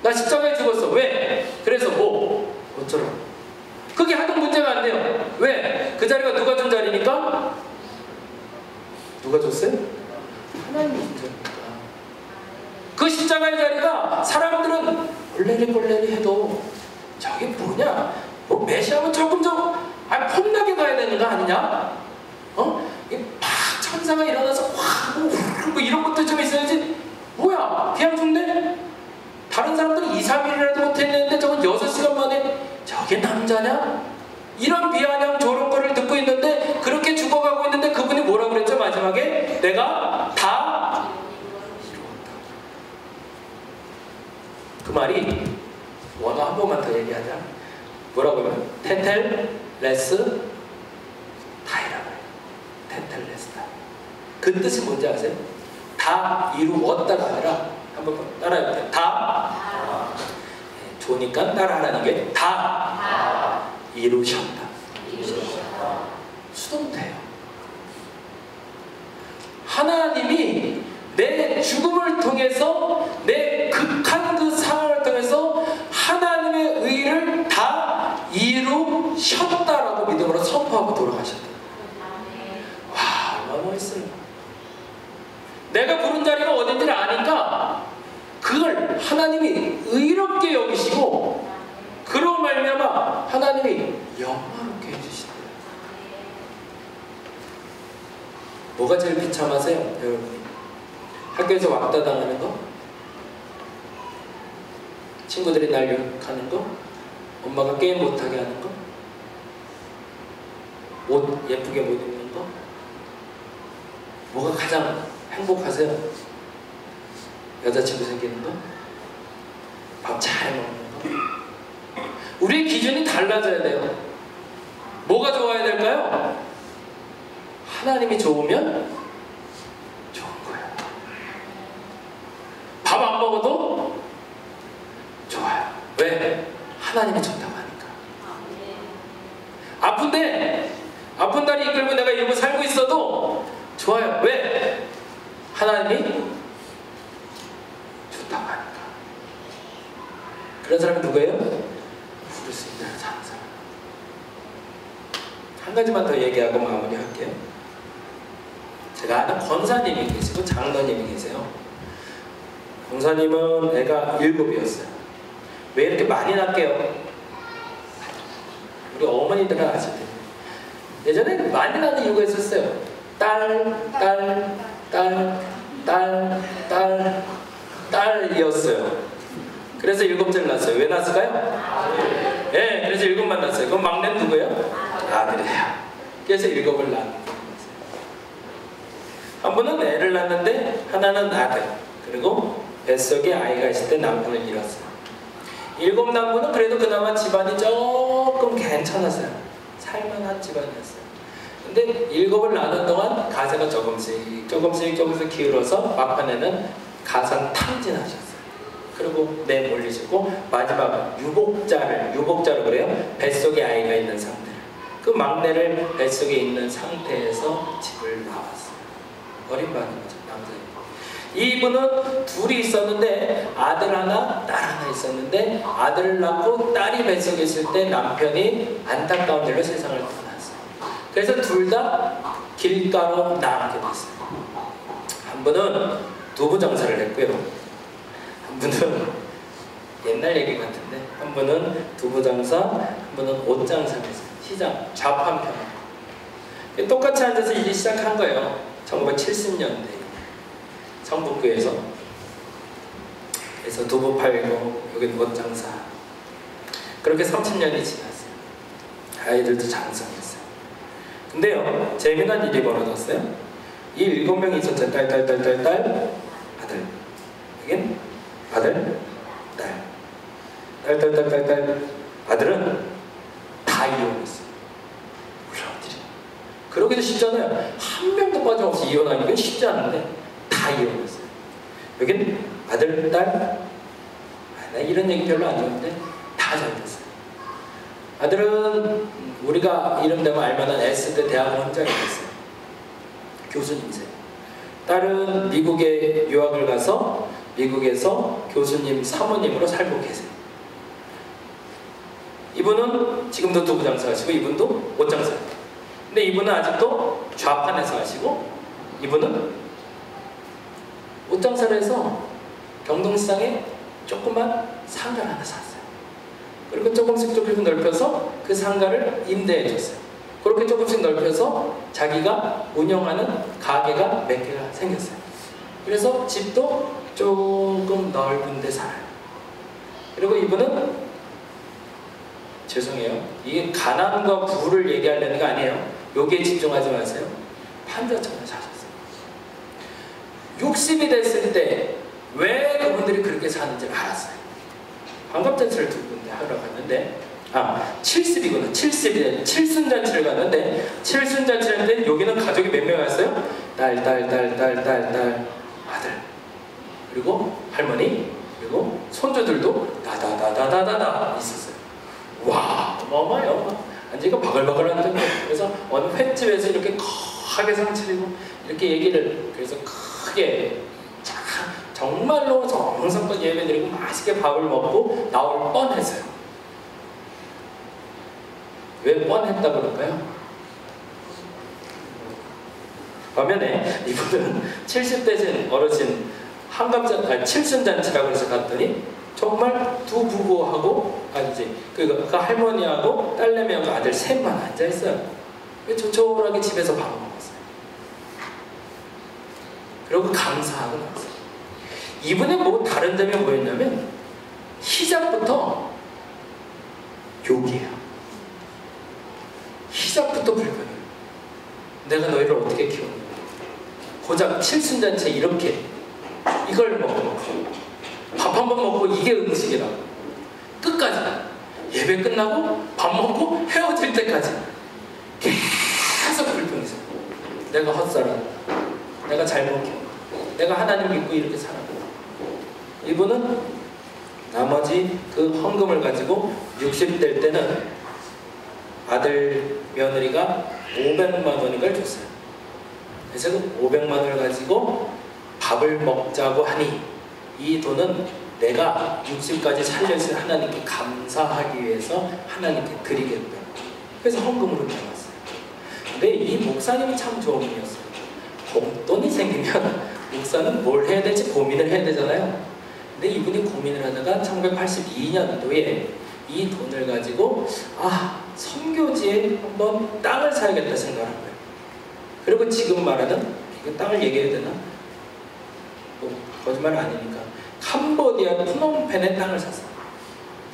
[SPEAKER 2] 나 십자가에 죽었어. 왜? 그래서 뭐? 어쩌라고? 그게 하던 문제가 안 돼요. 왜? 그 자리가 누가 준 자리니까? 누가 줬어요? 하나님이 준 자리니까. 그 십자가의 자리가 사람들은 꼴레리 해도 저게 뭐냐? 뭐 메시아면 조금 좀 폼나게 가야 되는 거 아니냐? 팍 천사가 일어나서 확 뭐 이런 것도 좀 있어야지. 뭐야? 그냥 죽네? 다른 사람들은 2, 3일이라도 못했는데 저건 6시간 만에 저게 남자냐? 이런 비아냥 저런 거를 듣고 있는데 그렇게 죽어가고 있는데 그분이 뭐라고 그랬죠? 마지막에 내가 다 이루었다. 그 말이 원어 한 번만 더 얘기하자. 뭐라고 하면 테텔레스 다이라고 해요. 테텔레스 다. 그 뜻이 뭔지 아세요? 다 이루었다가 아니라 한번 따라해볼게요. 다. 좋으니까 따라하라는 게 다 이루셨다. 수동태예요. 하나님이 내 죽음을 통해서, 내 극한 그 상황을 통해서 하나님의 의를 다 이루셨다라고 믿음으로 선포하고 돌아가셨다. 와, 얼마나 멋있어요. 내가 부른 자리가 어딘지를 아니까 그걸 하나님이 의롭게 여기시고, 그로 말미암아 하나님이 영화롭게 해주신다. 뭐가 제일 비참하세요, 여러분? 학교에서 왕따 당하는 거? 친구들이 날 욕하는 거? 엄마가 게임 못하게 하는 거? 옷 예쁘게 못 입는 거? 뭐가 가장 행복하세요? 여자친구 생기는 거? 밥 잘 먹는 거? 우리의 기준이 달라져야 돼요. 뭐가 좋아야 될까요? 하나님이 좋으면 좋은 거예요. 밥 안 먹어도 좋아요. 왜? 하나님이 좋다고 하니까. 아픈데 아픈 다리 이끌고 내가 이러고 살고 있어도 좋아요. 왜? 하나님이 좋다고 하니까. 그런 사람이 누구예요? 부를 수 있는 사람. 한 가지만 더 얘기하고 마무리할게요. 제가 아는 권사님이 계시고 장로님이 계세요. 권사님은 애가 7이었어요. 왜 이렇게 많이 낳게요? 우리 어머니들은 아실 텐데 예전에 많이 낳는 이유가 있었어요. 딸이었어요. 그래서 7째를 낳았어요. 왜 낳았을까요? 네, 그래서 7만 낳았어요. 그럼 막내는 누구예요? 아들이에요. 그래서 7을 낳았어요. 한 분은 애를 낳는데 하나는 아들, 그리고 뱃속에 아이가 있을 때 남편을 잃었어요. 7 남부는 그래도 그나마 집안이 조금 괜찮았어요. 살만한 집안이었어요. 근데 7을 낳는 동안 가세가 조금씩 기울어서 막판에는 가상 탕진하셨어요. 그리고 내몰리시고 마지막 유복자로 그래요. 뱃속에 아이가 있는 상태를, 그 막내를 뱃속에 있는 상태에서 집을 나왔어요. 어린 반인 거죠, 남자인. 이분은 둘이 있었는데 아들 하나, 딸 하나 있었는데 아들을 낳고 딸이 뱃속에 있을 때 남편이 안타까운 일로 세상을 떠났어요. 그래서 둘 다 길가로 나가게 됐어요. 한 분은 두부 장사를 했고요. 한 분은 옛날 얘기 같은데 한 분은 두부 장사, 한 분은 옷 장사를 했어요. 시장 좌판편. 똑같이 앉아서 일이 시작한 거예요. 1970년대 성북구에서. 그래서 두부 팔고 여기는 옷 장사. 그렇게 30년이 지났어요. 아이들도 장성했어요. 근데요, 재미난 일이 벌어졌어요. 이 7명이 있었죠. 딸, 아들. 여긴 아들, 딸. 아들은 다 이혼했어요. 우리 아들이. 그러기도 쉽잖아요. 한 명도 빠짐없이 이혼하기는 쉽지 않은데 다 이혼했어요. 여긴 아들, 딸. 나 이런 얘기 별로 안 좋아하는데 다 잘 됐어요. 아들은 우리가 이름 대면 알만한 S대 대학 원장이 됐어요. 교수님이세요. 딸은 미국에 유학을 가서 미국에서 교수님 사모님으로 살고 계세요. 이분은 지금도 두부 장사하시고 이분도 옷 장사해요. 근데 이분은 아직도 좌판에서 하시고 이분은 옷 장사를 해서 경동시장에 조그만 상가를 하나 샀어요. 그리고 조금씩 넓혀서 그 상가를 임대해 줬어요. 그렇게 조금씩 넓혀서 자기가 운영하는 가게가 몇 개가 생겼어요. 그래서 집도 조금 넓은 데 살아요. 그리고 이분은 죄송해요. 이게 가난과 부를 얘기하려는 거 아니에요. 여기에 집중하지 마세요. 판자촌을 사셨어요. 60이 됐을 때 왜 그분들이 그렇게 사는지 알았어요. 환갑잔치를 두 군데 하러 갔는데 70이구나. 70이 칠순잔치를 갔는데 칠순잔치를 했는데 여기는 가족이 몇 명 왔어요? 딸, 아들. 그리고 할머니, 그리고 손주들도 다다다다다다다 있었어요. 와, 어마어마해요. 완전히 바글바글한 거예요. 그래서 어느 횟집에서 이렇게 거하게 상차리고 이렇게 얘기를, 그래서 크게 정말로 정성껏 예배드리고 맛있게 밥을 먹고 나올 뻔했어요. 왜 뻔했다 그럴까요? 반면에 이분은 70대신 어르신 칠순잔치라고 해서 갔더니 정말 두 부부하고 그 할머니하고 딸내미하고 아들 셋만 앉아있어요. 조촐하게 집에서 밥을 먹었어요. 그리고 감사하고 나왔어요. 이분의 뭐 다른 점이 뭐였냐면 시작부터 욕이에요. 시작부터 불평이에요. 내가 너희를 어떻게 키웠냐. 고작 칠순잔치에 이렇게 이걸 먹고 밥 한 번 먹고 이게 음식이라고 끝까지 예배 끝나고 밥 먹고 헤어질 때까지 계속 불평했어요. 내가 헛살았다. 내가 잘못했다. 내가 하나님 믿고 이렇게 살았다. 이분은 나머지 그 헌금을 가지고 60대 때는 아들 며느리가 500만 원인가를 줬어요. 그래서 그 500만 원을 가지고 밥을 먹자고 하니 이 돈은 내가 60까지 살려주신 하나님께 감사하기 위해서 하나님께 드리겠다. 그래서 헌금으로 나왔어요. 근데 이 목사님이 참 좋은 분이었어요. 돈이 생기면 목사는 뭘 해야 될지 고민을 해야 되잖아요. 근데 이분이 고민을 하다가 1982년도에 이 돈을 가지고 선교지에 한번 땅을 사야겠다 생각한 거예요. 그리고 지금 말하는 그 땅을 얘기해야 되나? 거짓말 아니니까 캄보디아 푸놈펜에 땅을 샀어요.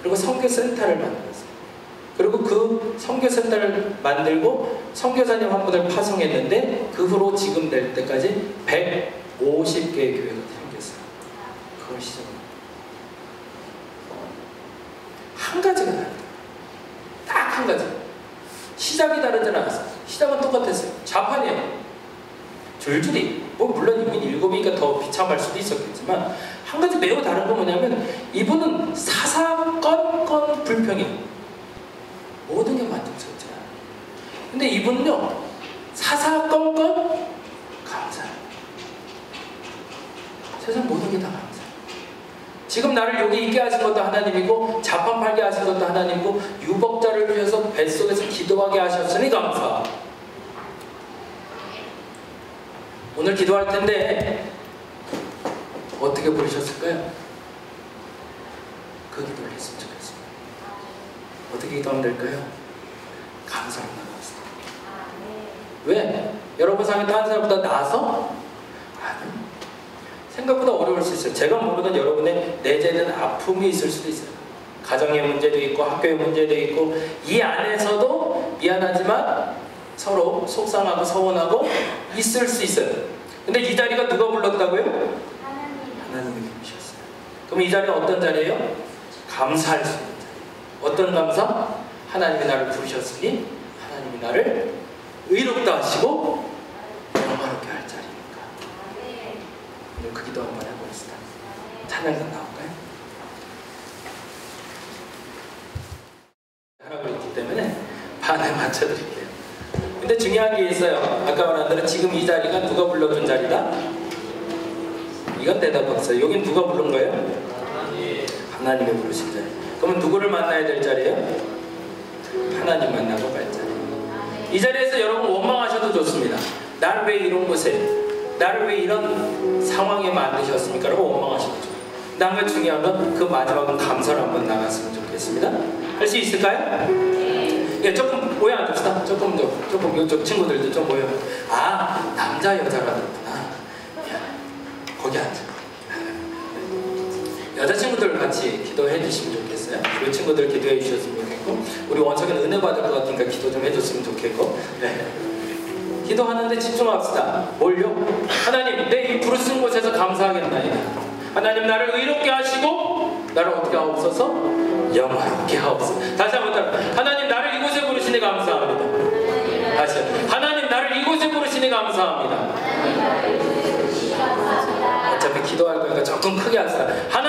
[SPEAKER 2] 그리고 선교센터를 만들었어요. 그리고 그 선교센터를 만들고 선교사님 한 분을 파송했는데 그 후로 지금 될 때까지 150개의 교회가 생겼어요. 그걸 시작합니다. 한 가지가 다르다. 딱 한 가지. 시작이 다르지 않았어요. 시작은 똑같았어요. 자판이에요. 줄줄이. 물론 이분 일곱이니까 더 비참할 수도 있었겠지만 한 가지 매우 다른 건 뭐냐면 이분은 사사건건 불평이에요. 모든 게 만족스럽지 않아요. 근데 이분은요 사사건건 감사해요. 세상 모든 게 다 감사해요. 지금 나를 여기 있게 하신 것도 하나님이고 자판 팔게 하신 것도 하나님이고 유복자를 위해서 뱃속에서 기도하게 하셨으니 감사. 오늘 기도할 텐데 어떻게 부르셨을까요? 그 기도를 했으면 좋겠습니다. 어떻게 기도하면 될까요? 감사로 나갔습니다. 왜? 여러분 삶이 다른 사람보다 나아서? 아니요. 생각보다 어려울 수 있어요. 제가 모르는 여러분의 내재된 아픔이 있을 수도 있어요. 가정의 문제도 있고 학교의 문제도 있고 이 안에서도 미안하지만 서로 속상하고 서운하고 있을 수 있어요. 근데 이 자리가 누가 불렀다고요? 하나님이 부르셨어요. 그럼 이 자리는 어떤 자리예요? 감사할 수 있는 자리. 어떤 감사? 하나님이 나를 부르셨으니 하나님이 나를 의롭다 하시고 영화롭게 할 자리니까. 오늘 그 기도 한번 해보겠습니다. 찬양단 나올까요? 하라고 했기 때문에 반에 맞춰드릴게요. 근데 중요한 게 있어요. 아까 말한 대로 지금 이 자리가 누가 불러준 자리다? 이건 대답 없어요. 여긴 누가 부른 거예요? 하나님이 부르신 자리. 그러면 누구를 만나야 될 자리예요? 하나님 만나고 갈 자리. 이 자리에서 여러분 원망하셔도 좋습니다. 나를 왜 이런 곳에, 나를 왜 이런 상황에 만드셨습니까? 라고 원망하셔도 좋아요. 다음에 중요한 건 그 마지막은 감사를 한번 나갔으면 좋겠습니다. 할 수 있을까요? 예, 조금 모여 앉읍시다. 조금 이쪽 친구들도 좀 모여. 남자 여자가 그렇구나. 거기 앉아. 여자친구들 같이 기도해 주시면 좋겠어요. 우리 친구들 기도해 주셨으면 좋겠고 우리 원석이는 은혜 받을 것 같으니까 기도 좀 해줬으면 좋겠고 네. 기도하는데 집중합시다. 뭘요? 하나님 내 이 부르신 곳에서 감사하겠나이다. 하나님 나를 의롭게 하시고 나를 어떻게 하옵소서? 영화롭게 하옵소서. 다시 한번 따라 하나님 나를 이곳에 부르시니 감사합니다. 다시 하나님 나를 이곳에 부르시니 감사합니다. 어차피 기도할 거니까 조금 그건 크게 하세요. 하나님